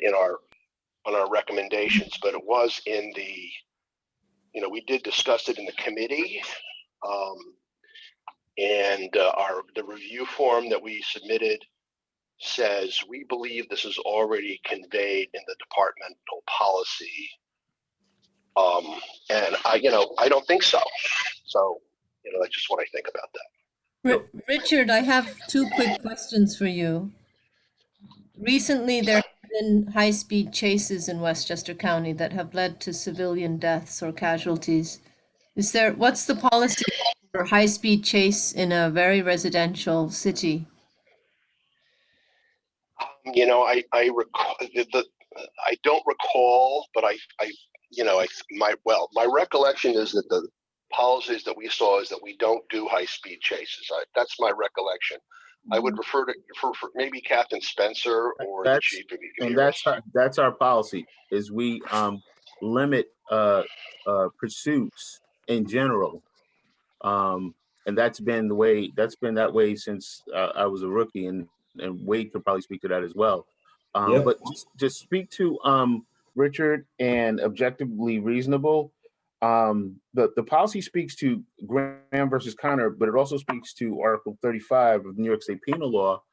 on our recommendations, but it was in the, we did discuss it in the committee. And the review form that we submitted says we believe this is already conveyed in the departmental policy. And I don't think so. So, that's just what I think about that. Richard, I have two quick questions for you. Recently, there have been high-speed chases in Westchester County that have led to civilian deaths or casualties. What's the policy for high-speed chase in a very residential city? I recall I don't recall, but my recollection is that the policies that we saw is that we don't do high-speed chases. That's my recollection. I would refer to for maybe Captain Spencer or the chief if you could hear us. That's our policy, is we limit pursuits in general. And that's been that way since I was a rookie, and Wade could probably speak to that as well. But just speak to Richard and objectively reasonable. The policy speaks to Graham versus Connor, but it also speaks to Article 35 of New York State Penal Law.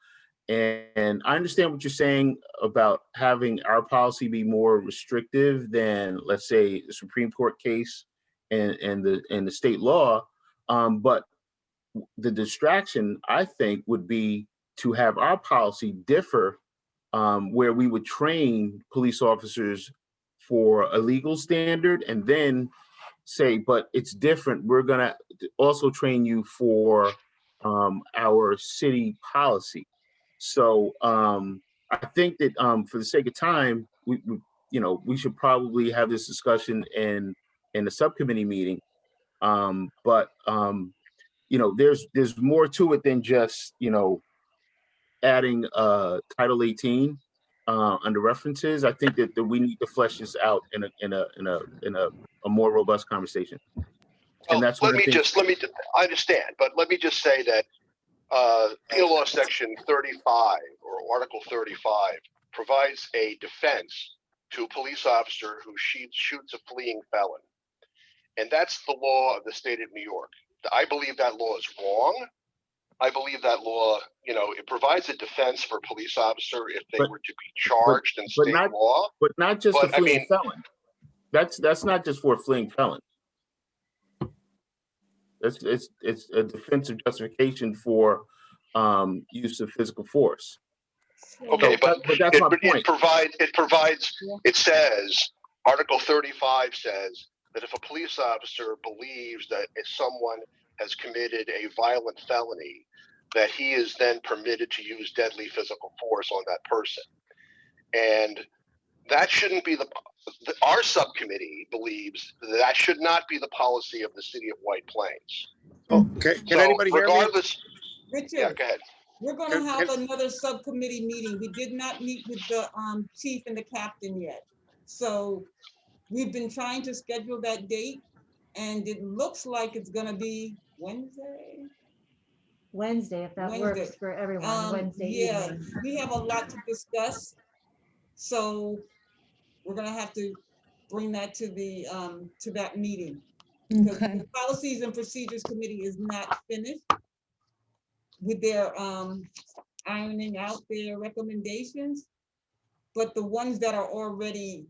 And I understand what you're saying about having our policy be more restrictive than, let's say, the Supreme Court case and the state law. But the distraction, I think, would be to have our policy differ, where we would train police officers for a legal standard and then say, but it's different. We're gonna also train you for our city policy. So I think that for the sake of time, we should probably have this discussion in the subcommittee meeting. There's more to it than just adding Title 18 under references. I think that we need to flesh this out in a more robust conversation. Well, And that's what I understand, but let me just say that Penal Law Section 35 or Article 35 provides a defense to a police officer who shoots a fleeing felon. And that's the law of the state of New York. I believe that law is wrong. I believe that law, it provides a defense for a police officer if they were to be charged in state law. But not just a fleeing felon. That's not just for a fleeing felon. It's a defensive justification for use of physical force. Okay, but that's my point. It says, Article 35 says that if a police officer believes that if someone has committed a violent felony, that he is then permitted to use deadly physical force on that person. And that shouldn't be our subcommittee believes that should not be the policy of the city of White Plains. Okay, can anybody hear me? Richard, yeah, go ahead. We're going to have another subcommittee meeting. We did not meet with the chief and the captain yet. So we've been trying to schedule that date, and it looks like it's going to be Wednesday. Wednesday, if that works for everyone, Wednesday evening. We have a lot to discuss. So we're going to have to bring that to the to that meeting. Because the Policies and Procedures Committee is not finished with their ironing out their recommendations. But the ones that are already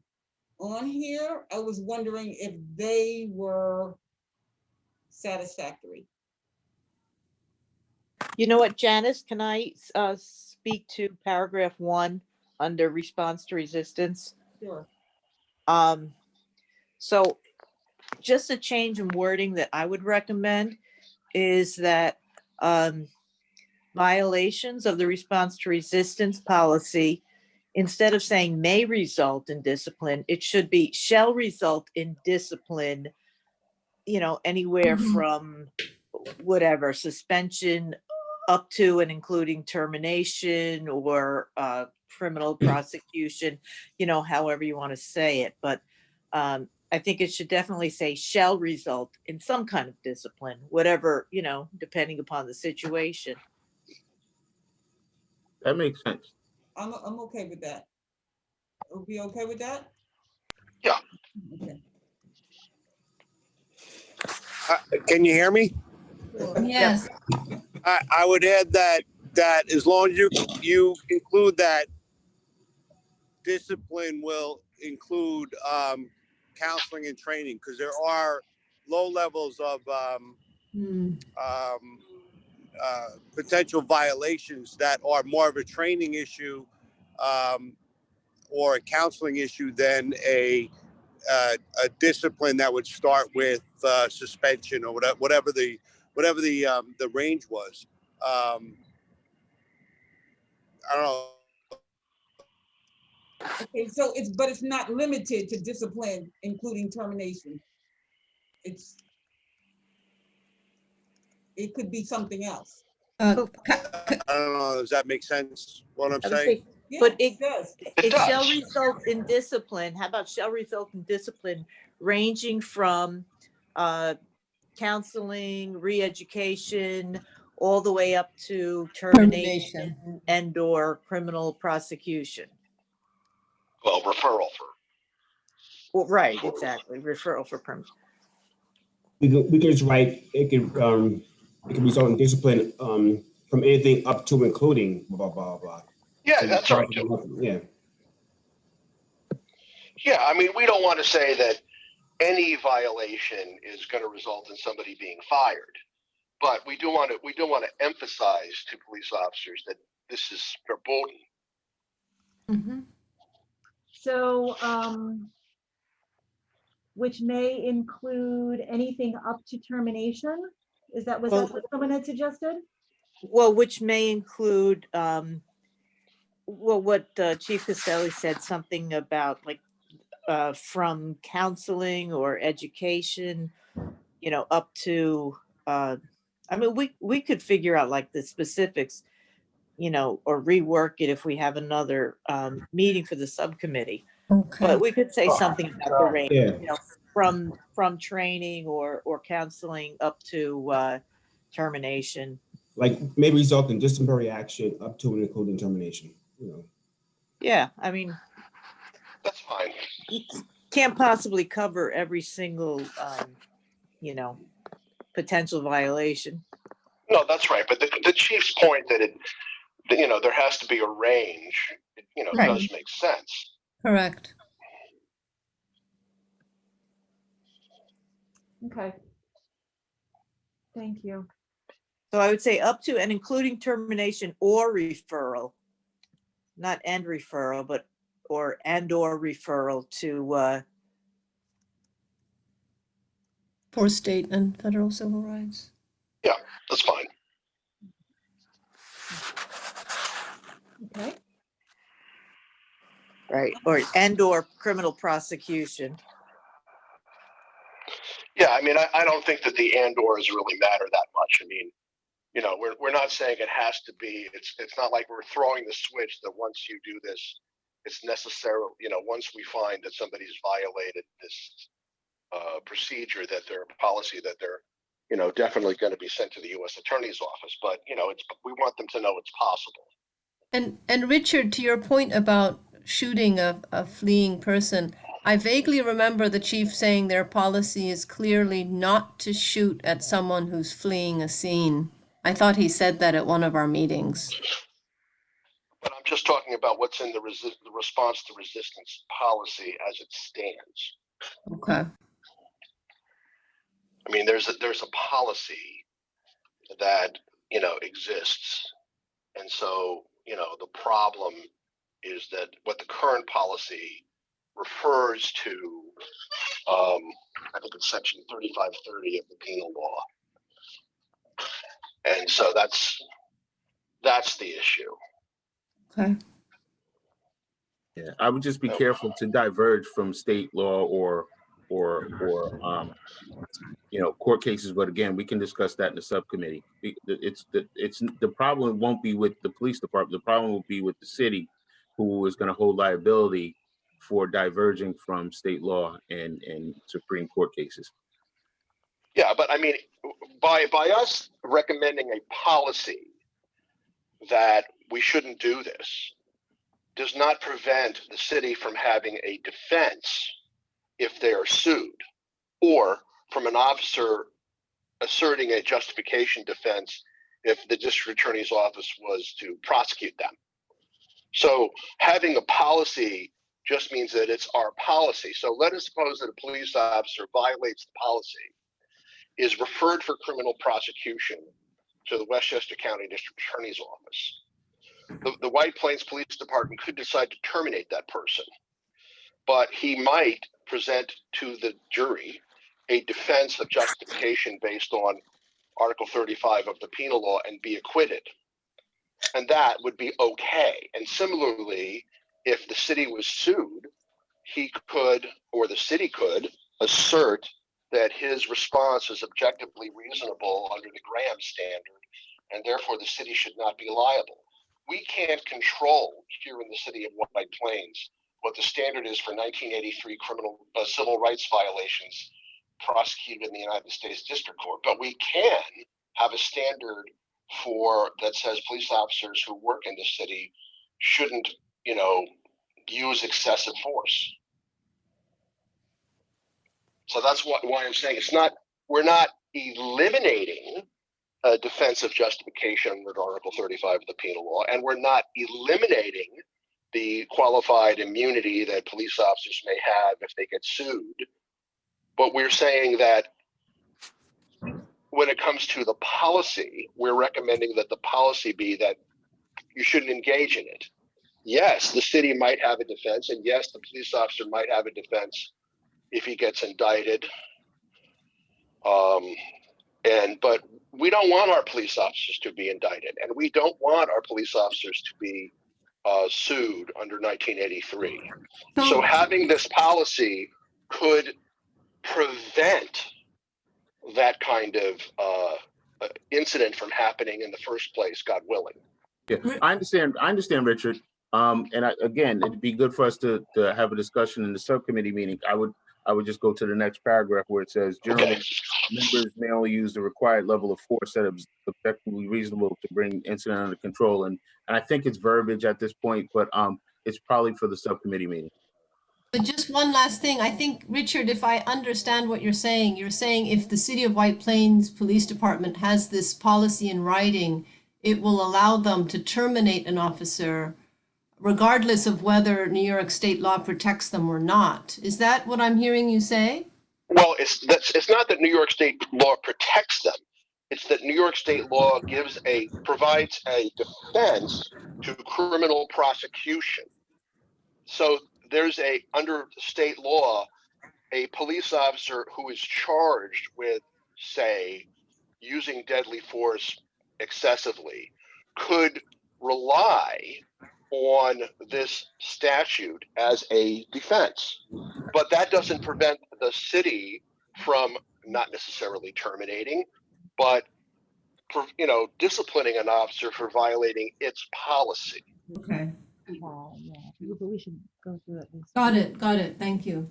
on here, I was wondering if they were satisfactory. You know what, Janice, can I speak to paragraph 1 under response to resistance? Sure. So just a change in wording that I would recommend is that violations of the response to resistance policy, instead of saying may result in discipline, it should be shall result in discipline, anywhere from whatever, suspension up to and including termination or criminal prosecution, however you want to say it. But I think it should definitely say shall result in some kind of discipline, whatever, depending upon the situation. That makes sense. I'm okay with that. Are we okay with that? Yeah. Okay. Can you hear me? Yes. I would add that as long as you include that discipline will include counseling and training, because there are low levels of potential violations that are more of a training issue or a counseling issue than a discipline that would start with suspension or whatever the range was. I don't know. Okay, so it's not limited to discipline, including termination. It could be something else. I don't know. Does that make sense? What I'm saying? Yeah, but it does. It shall result in discipline. How about shall result in discipline ranging from counseling, re-education, all the way up to termination and or criminal prosecution. Well, referral for. Well, right, exactly. Referral for permission. We can just write it can result in discipline from anything up to including blah blah blah. Yeah, so that's right too. Yeah. Yeah, I mean, we don't want to say that any violation is going to result in somebody being fired, but we do want to emphasize to police officers that this is verboten. So which may include anything up to termination. Was that Well- what someone had suggested? Well, which may include, well, what Chief Castelli said, something about like from counseling or education, up to, I mean, we could figure out like the specifics, or rework it if we have another meeting for the subcommittee. Okay. But we could say something about the range, Yeah. from training or counseling up to termination. Like may result in disciplinary action up to and including termination, Yeah, I mean, That's fine. you can't possibly cover every single, potential violation. No, that's right. But the chief's point that there has to be a range, Right. does make sense. Correct. Okay. Thank you. So I would say up to and including termination or referral, not and referral, but or referral to, For state and federal civil rights. Yeah, that's fine. Okay. right, or criminal prosecution. Yeah, I mean, I don't think that the and/ors really matter that much. I mean, we're not saying it has to be. It's not like we're throwing the switch that once you do this, it's necessarily, once we find that somebody's violated this procedure, that their policy, that they're, definitely going to be sent to the U.S. Attorney's Office. But we want them to know it's possible. And Richard, to your point about shooting a fleeing person, I vaguely remember the chief saying their policy is clearly not to shoot at someone who's fleeing a scene. I thought he said that at one of our meetings. But I'm just talking about what's in the response to resistance policy as it stands. Okay. I mean, there's a policy that, exists. And so, the problem is that what the current policy refers to, I think it's section 3530 of the penal law. And so that's the issue. Okay. Yeah, I would just be careful to diverge from state law or court cases. But again, we can discuss that in the subcommittee. The problem won't be with the police department. The problem will be with the city, who is going to hold liability for diverging from state law and Supreme Court cases. Yeah, but I mean, by us recommending a policy that we shouldn't do this does not prevent the city from having a defense if they are sued, or from an officer asserting a justification defense if the district attorney's office was to prosecute them. So having a policy just means that it's our policy. So let us suppose that a police officer violates the policy, is referred for criminal prosecution to the Westchester County District Attorney's Office. The White Plains Police Department could decide to terminate that person, but he might present to the jury a defense of justification based on Article 35 of the penal law and be acquitted. And that would be okay. And similarly, if the city was sued, he could, or the city could, assert that his response is objectively reasonable under the Graham standard, and therefore the city should not be liable. We can't control here in the city of White Plains what the standard is for 1983 civil rights violations prosecuted in the United States District Court, but we can have a standard that says police officers who work in the city shouldn't, use excessive force. So that's why I'm saying we're not eliminating a defense of justification under Article 35 of the penal law, and we're not eliminating the qualified immunity that police officers may have if they get sued. But we're saying that when it comes to the policy, we're recommending that the policy be that you shouldn't engage in it. Yes, the city might have a defense, and yes, the police officer might have a defense if he gets indicted. But we don't want our police officers to be indicted, and we don't want our police officers to be sued under 1983. So having this policy could prevent that kind of incident from happening in the first place, God willing. Yeah, I understand, Richard. Again, it'd be good for us to have a discussion in the subcommittee meeting. I would just go to the next paragraph where it says, generally, members may only use the required level of force that is objectively reasonable to bring incident under control. And I think it's verbiage at this point, but it's probably for the subcommittee meeting. But just one last thing. I think, Richard, if I understand what you're saying if the City of White Plains Police Department has this policy in writing, it will allow them to terminate an officer regardless of whether New York state law protects them or not. Is that what I'm hearing you say? Well, it's not that New York state law protects them. It's that New York state law provides a defense to criminal prosecution. So there's under state law, a police officer who is charged with, say, using deadly force excessively could rely on this statute as a defense. But that doesn't prevent the city from not necessarily terminating, but for, disciplining an officer for violating its policy. Okay. Yeah, but we should go through it. Got it. Thank you.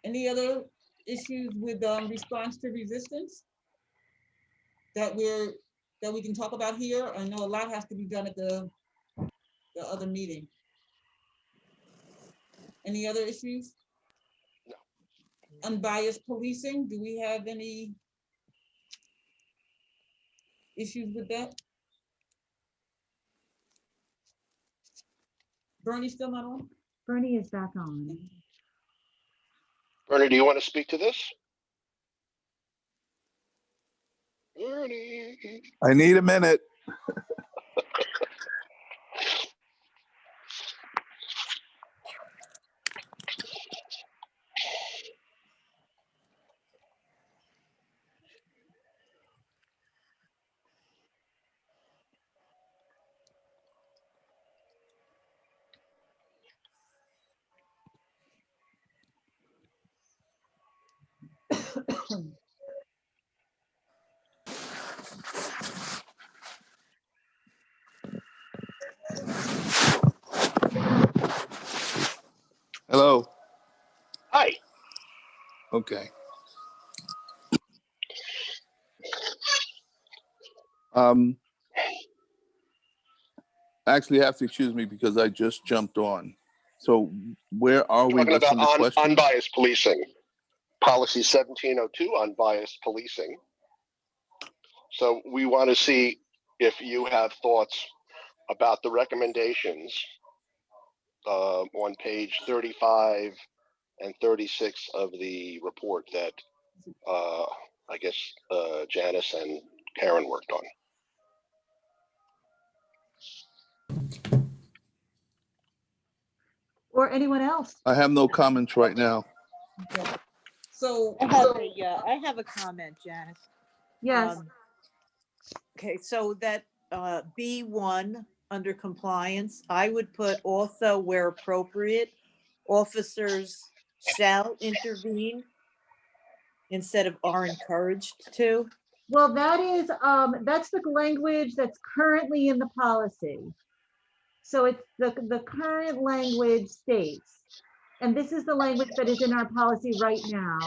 Any other issues with response to resistance that we can talk about here? I know a lot has to be done at the other meeting. Any other issues? No. Unbiased policing, do we have any issues with that? Bernie's still not on? Bernie is back on. Bernie, do you want to speak to this? Bernie. I need a minute. Hello. Hi. Okay. Actually, you have to excuse me because I just jumped on. So where are we? Talking about unbiased policing. Policy 1702, unbiased policing. So we want to see if you have thoughts about the recommendations on page 35 and 36 of the report that I guess Janice and Karen worked on. Or anyone else? I have no comments right now. Okay. So I have a comment, Janice. Yes. Okay, so that B1 under compliance, I would put also where appropriate, officers shall intervene instead of are encouraged to. Well, that is, that's the language that's currently in the policy. So it's the current language states, and this is the language that is in our policy right now.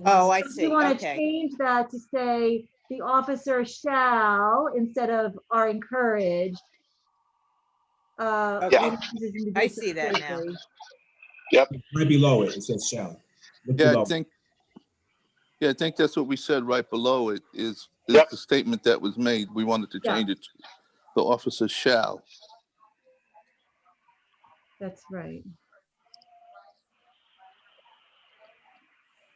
Oh, I If see. you want to Okay. change that to say the officer shall instead of are encouraged. Okay. I see that now. Yep. Right below it, it says shall. Look Yeah, below. I think that's what we said right below it is the statement that was made. We wanted to change it to the officer shall. That's right.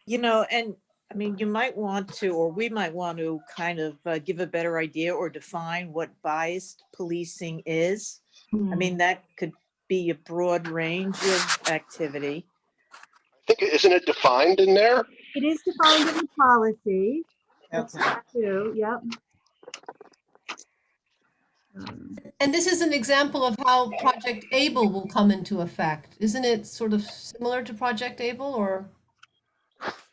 And I mean, you might want to, or we might want to kind of give a better idea or define what biased policing is. I mean, that could be a broad range of activity. I think, isn't it defined in there? It is defined in the policy. That's Okay. true, yep. And this is an example of how Project Able will come into effect. Isn't it sort of similar to Project Able, or?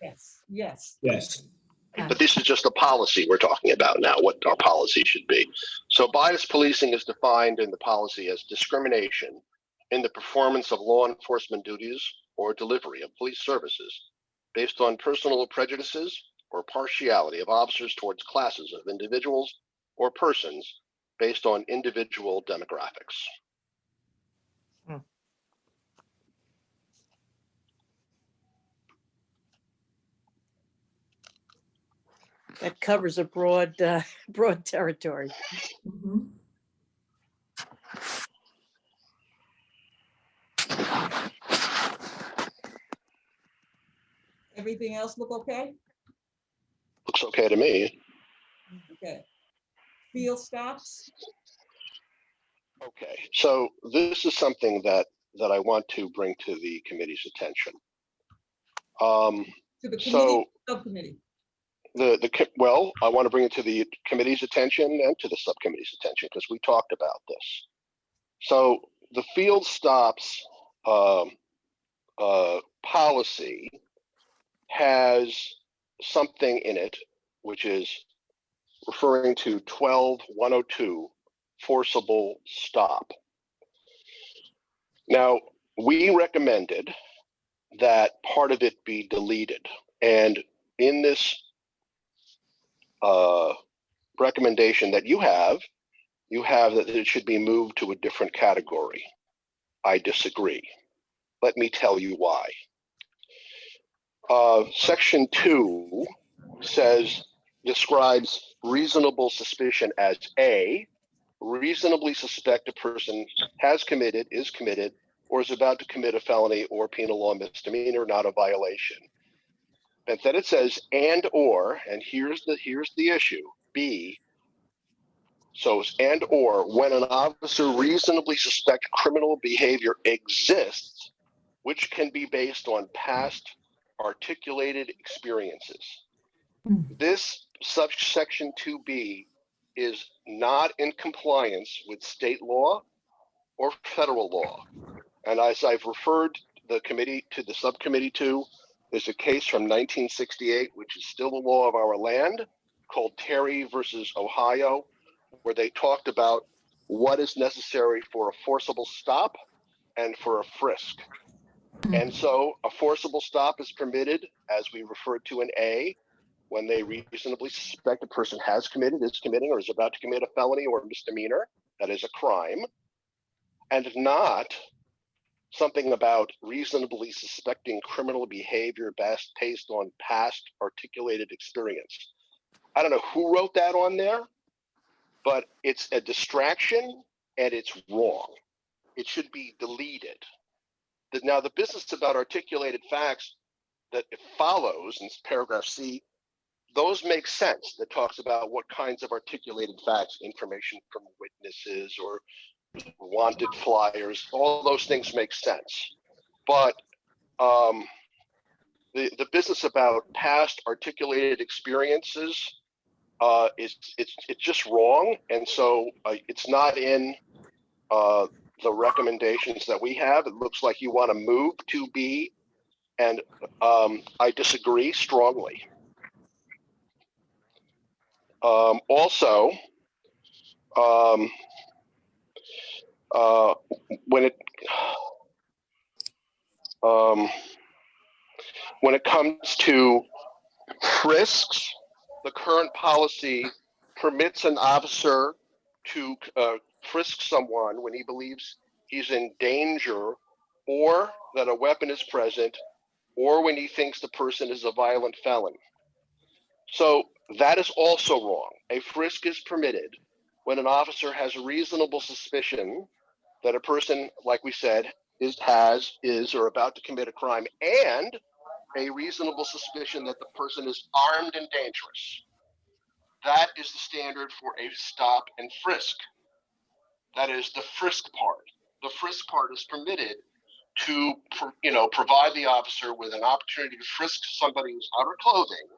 Yes, yes. Yes. But this is just a policy we're talking about now, what our policy should be. So bias policing is defined in the policy as discrimination in the performance of law enforcement duties or delivery of police services based on personal prejudices or partiality of officers towards classes of individuals or persons based on individual demographics. That covers a broad, broad territory. Everything else look okay? Looks okay to me. Okay. Field stops? Okay, so this is something that I want to bring to the committee's attention. To the committee, subcommittee. Well, I want to bring it to the committee's attention and to the subcommittee's attention because we talked about this. So the field stops policy has something in it which is referring to 12-102 forcible stop. Now, we recommended that part of it be deleted, and in this recommendation that you have that it should be moved to a different category. I disagree. Let me tell you why. Section 2 describes reasonable suspicion as A, reasonably suspect a person has committed, is committed, or is about to commit a felony or penal law misdemeanor, not a violation. And then it says and here's the issue, B. So it's and or when an officer reasonably suspects criminal behavior exists, which can be based on past articulated experiences. This subsection 2B is not in compliance with state law or federal law. And as I've referred the committee to the subcommittee to, there's a case from 1968, which is still the law of our land, called Terry versus Ohio, where they talked about what is necessary for a forcible stop and for a frisk. And so a forcible stop is permitted, as we referred to in A, when they reasonably suspect a person has committed, is committing, or is about to commit a felony or a misdemeanor, that is a crime, and not something about reasonably suspecting criminal behavior based on past articulated experience. I don't know who wrote that on there, but it's a distraction and it's wrong. It should be deleted. Now, the business about articulated facts that it follows in paragraph C, those make sense. That talks about what kinds of articulated facts, information from witnesses or wanted flyers, all those things make sense. But the business about past articulated experiences it's just wrong, and so it's not in the recommendations that we have. It looks like you want to move to B, and I disagree strongly. Also, when it comes to frisks, the current policy permits an officer to frisk someone when he believes he's in danger or that a weapon is present or when he thinks the person is a violent felon. So that is also wrong. A frisk is permitted when an officer has reasonable suspicion that a person, like we said, is or about to commit a crime, and a reasonable suspicion that the person is armed and dangerous. That is the standard for a stop and frisk. That is the frisk part. The frisk part is permitted to, provide the officer with an opportunity to frisk somebody's outer clothing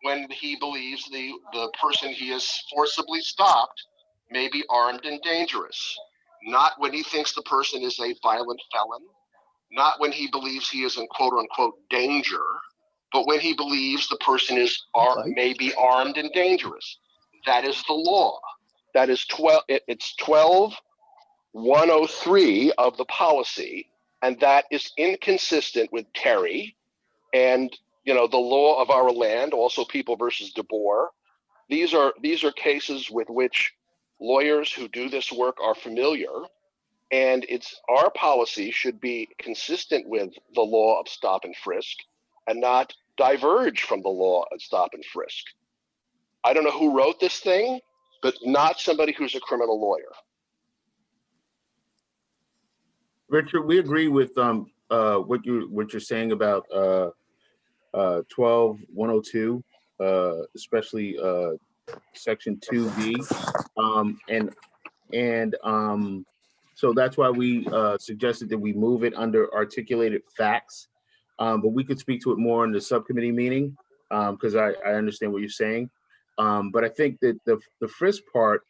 when he believes the person he has forcibly stopped may be armed and dangerous. Not when he thinks the person is a violent felon, not when he believes he is in quote unquote danger, but when he believes the person is may be armed and dangerous. That is the law. That is 12-103 of the policy, and that is inconsistent with Terry and the law of our land, also People versus DeBoer. These are cases with which lawyers who do this work are familiar, and our policy should be consistent with the law of stop and frisk and not diverge from the law of stop and frisk. I don't know who wrote this thing, but not somebody who's a criminal lawyer. Richard, we agree with what you're saying about 12-102, especially section 2B, so that's why we suggested that we move it under articulated facts, but we could speak to it more in the subcommittee meeting, because I understand what you're saying, but I think that the frisk part,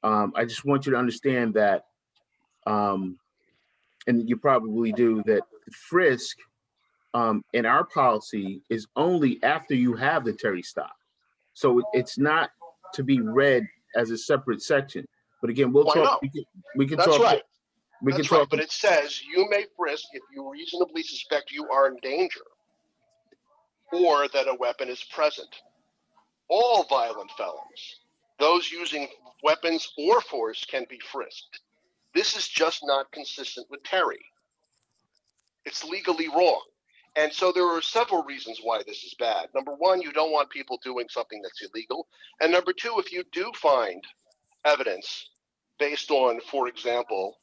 I just want you to understand that, and you probably do, that frisk in our policy is only after you have the Terry stop. So it's not to be read as a separate section. But again, we'll talk. We can That's talk. Right. We That's can right. talk. But it says you may frisk if you reasonably suspect you are in danger or that a weapon is present. All violent felons, those using weapons or force, can be frisked. This is just not consistent with Terry. It's legally wrong. And so there are several reasons why this is bad. Number one, you don't want people doing something that's illegal. And number two, if you do find evidence based on, for example,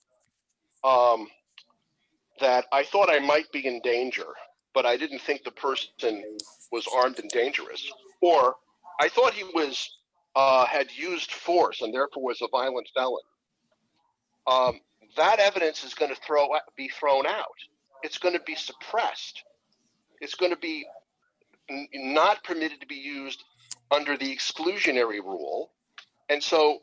that I thought I might be in danger, but I didn't think the person was armed and dangerous, or I thought he was had used force and therefore was a violent felon, that evidence is going to be thrown out. It's going to be suppressed. It's going to be not permitted to be used under the exclusionary rule. And so,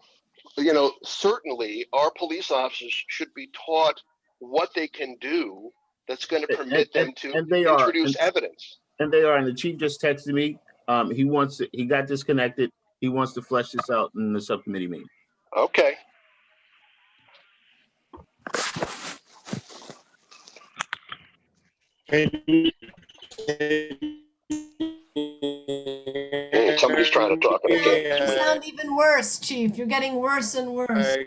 certainly our police officers should be taught what they can do that's going to permit them to introduce evidence. And they are. And the chief just texted me. He got disconnected. He wants to flesh this out in the subcommittee meeting. Okay. Somebody's trying to talk. You sound even worse, Chief. You're getting worse and worse.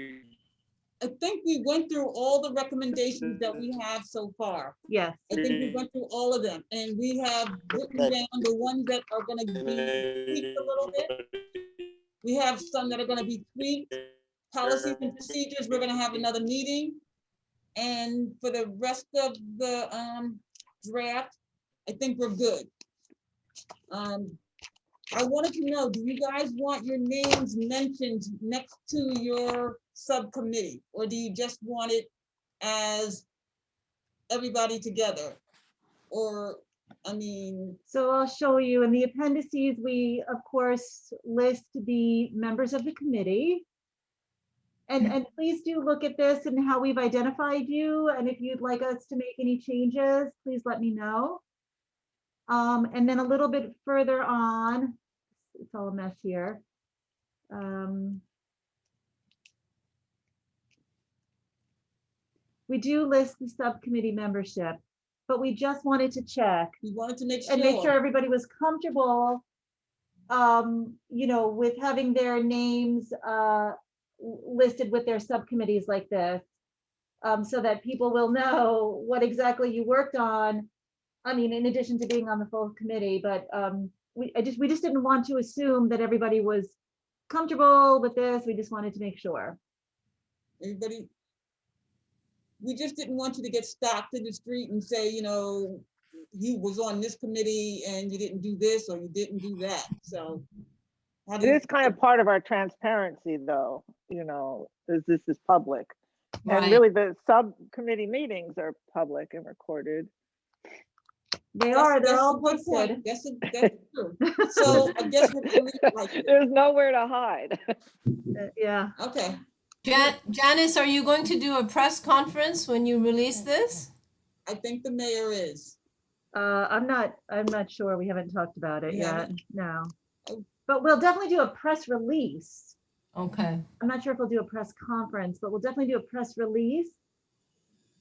I think we went through all the recommendations that we have so far. Yes. I think we went through all of them, and we have written down the ones that are going to be tweaked a little bit. We have some that are going to be tweaked. Policies and procedures, we're going to have another meeting. And for the rest of the draft, I think we're good. I wanted to know, do you guys want your names mentioned next to your subcommittee, or do you just want it as everybody together? Or, I mean. So I'll show you in the appendices, we of course list the members of the committee. And please do look at this and how we've identified you. And if you'd like us to make any changes, please let me know. And then a little bit further on, it's all a mess here. We do list the subcommittee membership, but we just wanted to check. We wanted to make sure. And make sure everybody was comfortable, with having their names listed with their subcommittees like this, so that people will know what exactly you worked on. I mean, in addition to being on the full committee, but we just didn't want to assume that everybody was comfortable with this. We just wanted to make sure. We just didn't want you to get stopped in the street and say, you was on this committee and you didn't do this or you didn't do that. So it is kind of part of our transparency, though, as this is public. And Right. really, the subcommittee meetings are public and recorded. They That's- are, they're that's all a good point. posted. That's true. So I guess we're gonna leave it like this. There's nowhere to hide. Yeah. Okay. Janice, are you going to do a press conference when you release this? I think the mayor is. I'm not sure. We haven't talked about it You yet. haven't? No. Oh. But we'll definitely do a press release. Okay. I'm not sure if we'll do a press conference, but we'll definitely do a press release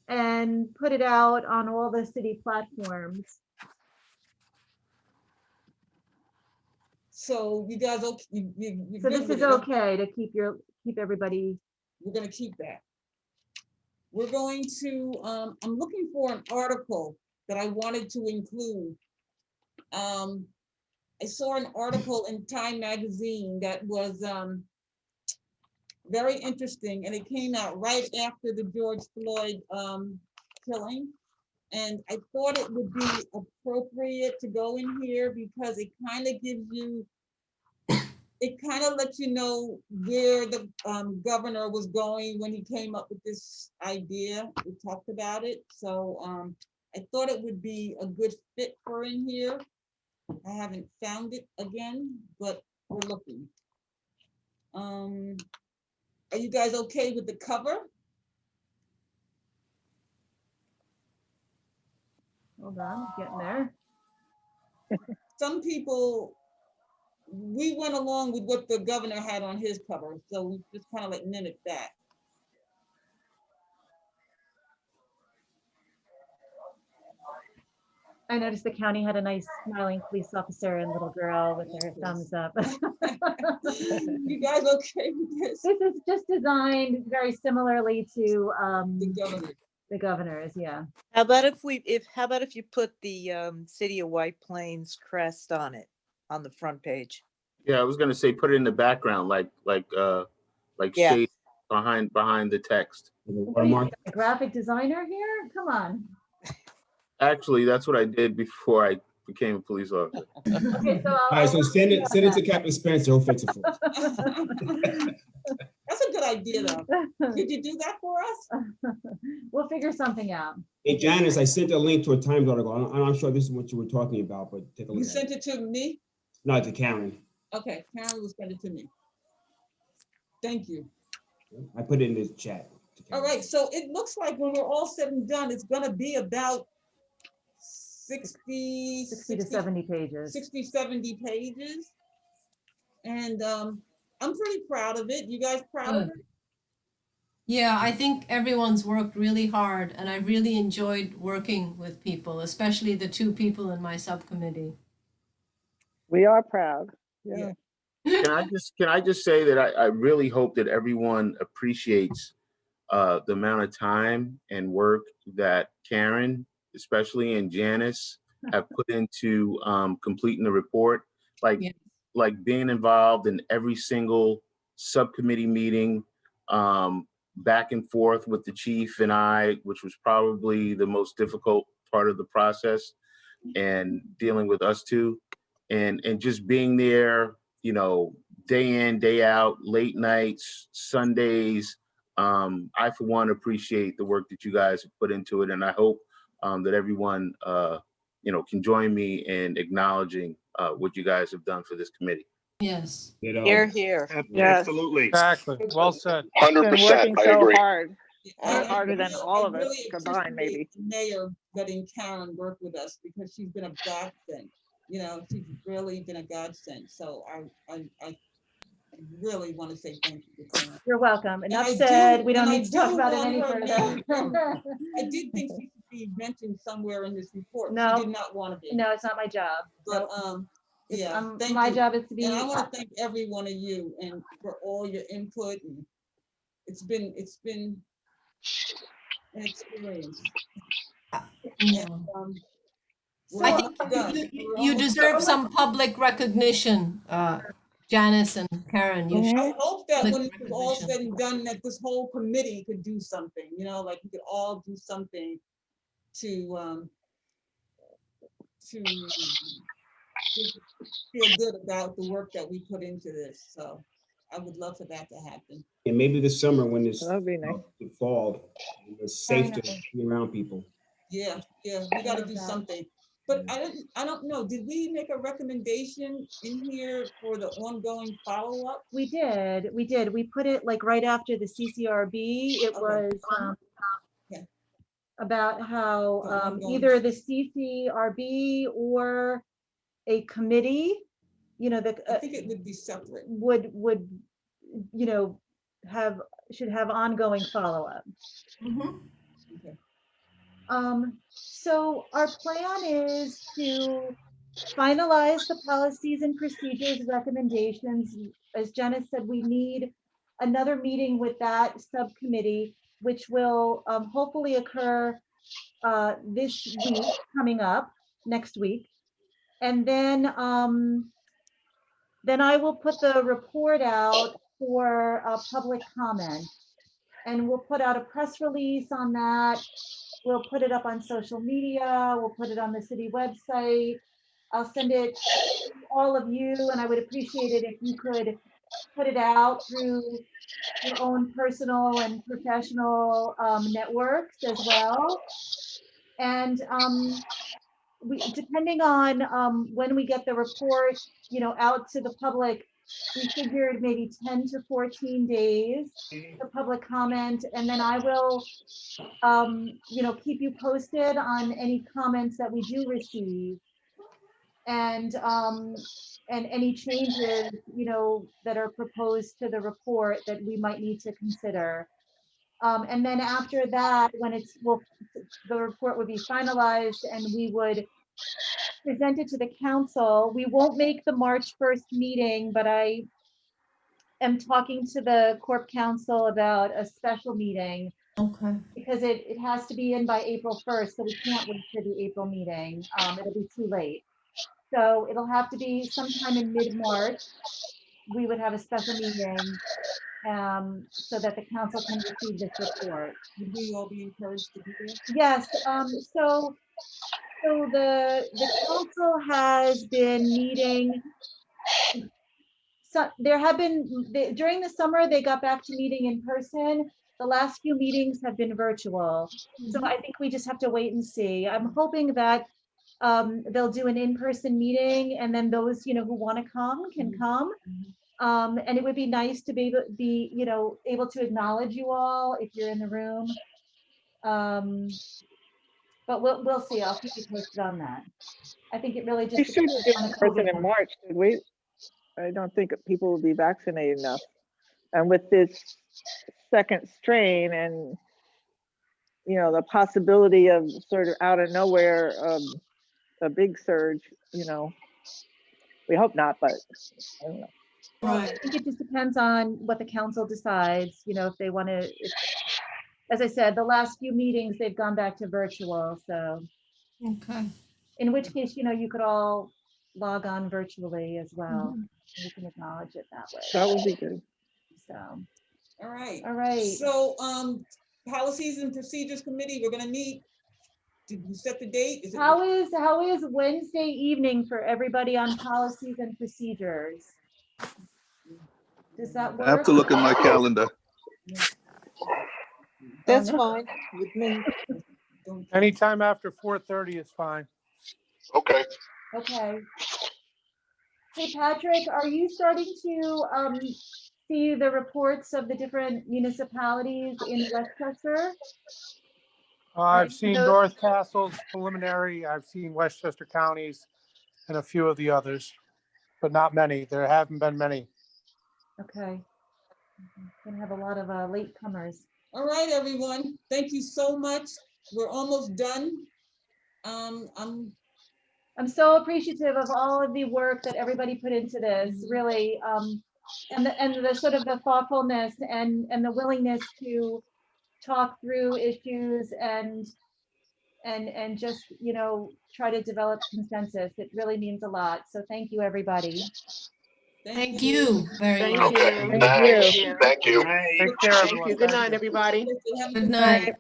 and put it out on all the city platforms. So you guys, okay? You So good this with is it, huh? okay to keep everybody. We're gonna keep that. We're going to, I'm looking for an article that I wanted to include. I saw an article in Time Magazine that was very interesting, and it came out right after the George Floyd killing. And I thought it would be appropriate to go in here because it kind of gives you, it kind of lets you know where the governor was going when he came up with this idea. We talked about it. So I thought it would be a good fit for in here. I haven't found it again, but we're looking. Are you guys okay with the cover? Hold on, getting there. Some people, we went along with what the governor had on his cover, so we just kind of like mimicked that. I noticed the county had a nice smiling police officer and little girl with their thumbs up. You guys okay with this? This is just designed very similarly to The governor. the governor's, yeah. How about if you put the City of White Plains crest on it, on the front page? Yeah, I was gonna say, put it in the background, like Yeah. shade behind the text. What are you, a graphic designer here? Come on. Actually, that's what I did before I became a police officer. Okay, so All right, so send it to Captain Spencer. He'll fix it for us. That's a good idea, though. Could you do that for us? We'll figure something out. Hey, Janice, I sent a link to a Times article. I'm not sure this is what you were talking about, but take a You look at sent it. it to me? No, to Karen. Okay, Karen will send it to me. Thank you. I put it in the chat. All right, so it looks like when we're all said and done, it's gonna be about 60 to 70 pages. 60, 70 pages. And I'm pretty proud of it. You guys proud of it? Yeah, I think everyone's worked really hard, and I really enjoyed working with people, especially the two people in my subcommittee. We are proud. Yeah. Can I just say that I really hope that everyone appreciates the amount of time and work that Karen, especially, and Janice have put into completing the report. Like being involved in every single subcommittee meeting, back and forth with the chief and I, which was probably the most difficult part of the process, and dealing with us two, and just being there, you know, day in, day out, late nights, Sundays. I, for one, appreciate the work that you guys have put into it, and I hope that everyone, you know, can join me in acknowledging what you guys have done for this committee. Yes. Here, here. Yes. Absolutely. Exactly. Well said. 100%. Been working I so agree. hard, I harder than really- all I of us really combined, maybe. appreciate the Mayor letting Karen work with us because she's been a godsend. You know, she's really been a godsend. So I really want to say thank you to Karen. You're welcome. And Enough I said. do- We don't and I need to talk do about it want any her name further. I did think she should be mentioned somewhere in this report. No. She did not want to be. No, it's not my job. But It's, yeah, thank my you. job is to be. And I want to thank every one of you and for all your input. And it's been an experience. Yeah. And, I we're think almost done. you We're almost deserve done. some public recognition, Janice and Karen. You should. I hope that when public it's all recognition. said and done, that this whole committee could do something, you know, like we could all do something to feel good about the work that we put into this. So I would love for that to happen. And maybe this summer when it's That'd be nice. the fall, it's safe to be around people. Yeah, we got to do something. But I don't know. Did we make a recommendation in here for the ongoing follow-up? We did. We put it like right after the CCRB. It was about how either the CCRB or a committee, you know, that I think it would be separate. would you know should have ongoing follow-up. Okay. So our plan is to finalize the policies and procedures recommendations. As Jenna said, we need another meeting with that subcommittee, which will hopefully occur this week coming up, next week. And then I will put the report out for public comment. And we'll put out a press release on that. We'll put it up on social media. We'll put it on the city website. I'll send it to all of you, and I would appreciate it if you could put it out through your own personal and professional networks as well. And depending on when we get the report, you know, out to the public, we figured maybe 10 to 14 days for public comment, and then I will, you know, keep you posted on any comments that we do receive, and any changes, you know, that are proposed to the report that we might need to consider. And then after that, when the report would be finalized and we would present it to the council. We won't make the March 1st meeting, but I am talking to the Corp Council about a special meeting. Okay. Because it has to be in by April 1st, so we can't wait for the April meeting. It'll be too late. So it'll have to be sometime in mid-March. We would have a special meeting so that the council can receive this report. Would we all be encouraged to do that? Yes, so the council has been meeting. So there have been, during the summer, they got back to meeting in person. The last few meetings have been virtual. So I think we just have to wait and see. I'm hoping that they'll do an in-person meeting, and then those, you know, who want to come can come. And it would be nice to be you know, able to acknowledge you all if you're in the room. But we'll see. I'll keep you posted on that. I think it really just We shouldn't do depends on in the person COVID. in March, did we? I don't think people will be vaccinated enough. And with this second strain and, you know, the possibility of sort of out of nowhere, a big surge, you know, we hope not, but I don't know. Well, I think it just depends on what the council decides, you know, if they want to, as I said, the last few meetings, they've gone back to virtual, so. Okay. In which case, you know, you could all log on virtually as well. We can acknowledge it that way. That would be good. So. All right. All right. So, Policies and Procedures Committee, we're gonna meet. Did you set the date? How is Wednesday evening for everybody on policies and procedures? Does that work? I have to look at my calendar. That's fine with me. Anytime after 4:30 is fine. Okay. Okay. Hey, Patrick, are you starting to see the reports of the different municipalities in Westchester? I've seen North Castle's preliminary. I've seen Westchester counties and a few of the others, but not many. There haven't been many. Okay. Gonna have a lot of latecomers. All right, everyone. Thank you so much. We're almost done. I'm so appreciative of all of the work that everybody put into this, really, and the sort of the thoughtfulness and the willingness to talk through issues and just, you know, try to develop consensus. It really means a lot. So thank you, everybody. Thank you very much. Okay, Thank you. Thank you. Take care, everyone. Good night, everybody. Good night.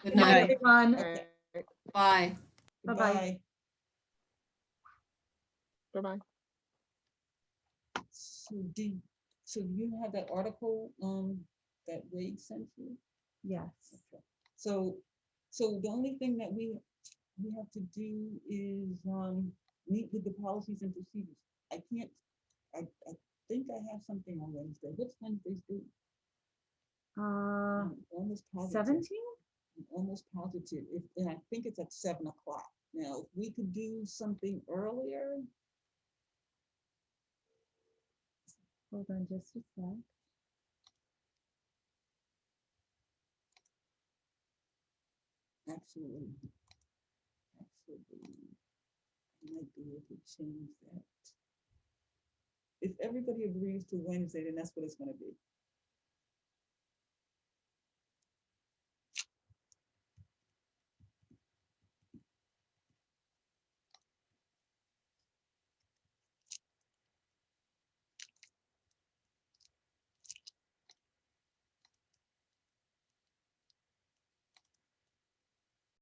Good night. Everyone. Bye. Bye-bye. Bye-bye. So So do you have that article, that Wade sent you? Yes. Okay. So the only thing that we have to do is, meet with the policies and procedures. I can't, I think I have something on Wednesday. What's Wednesday's due? I'm almost positive. 17? I'm almost positive, and I think it's at 7 o'clock. Now, if we could do something earlier, Hold on just a sec. actually, I might be able to change that. If everybody agrees to Wednesday, then that's what it's gonna be.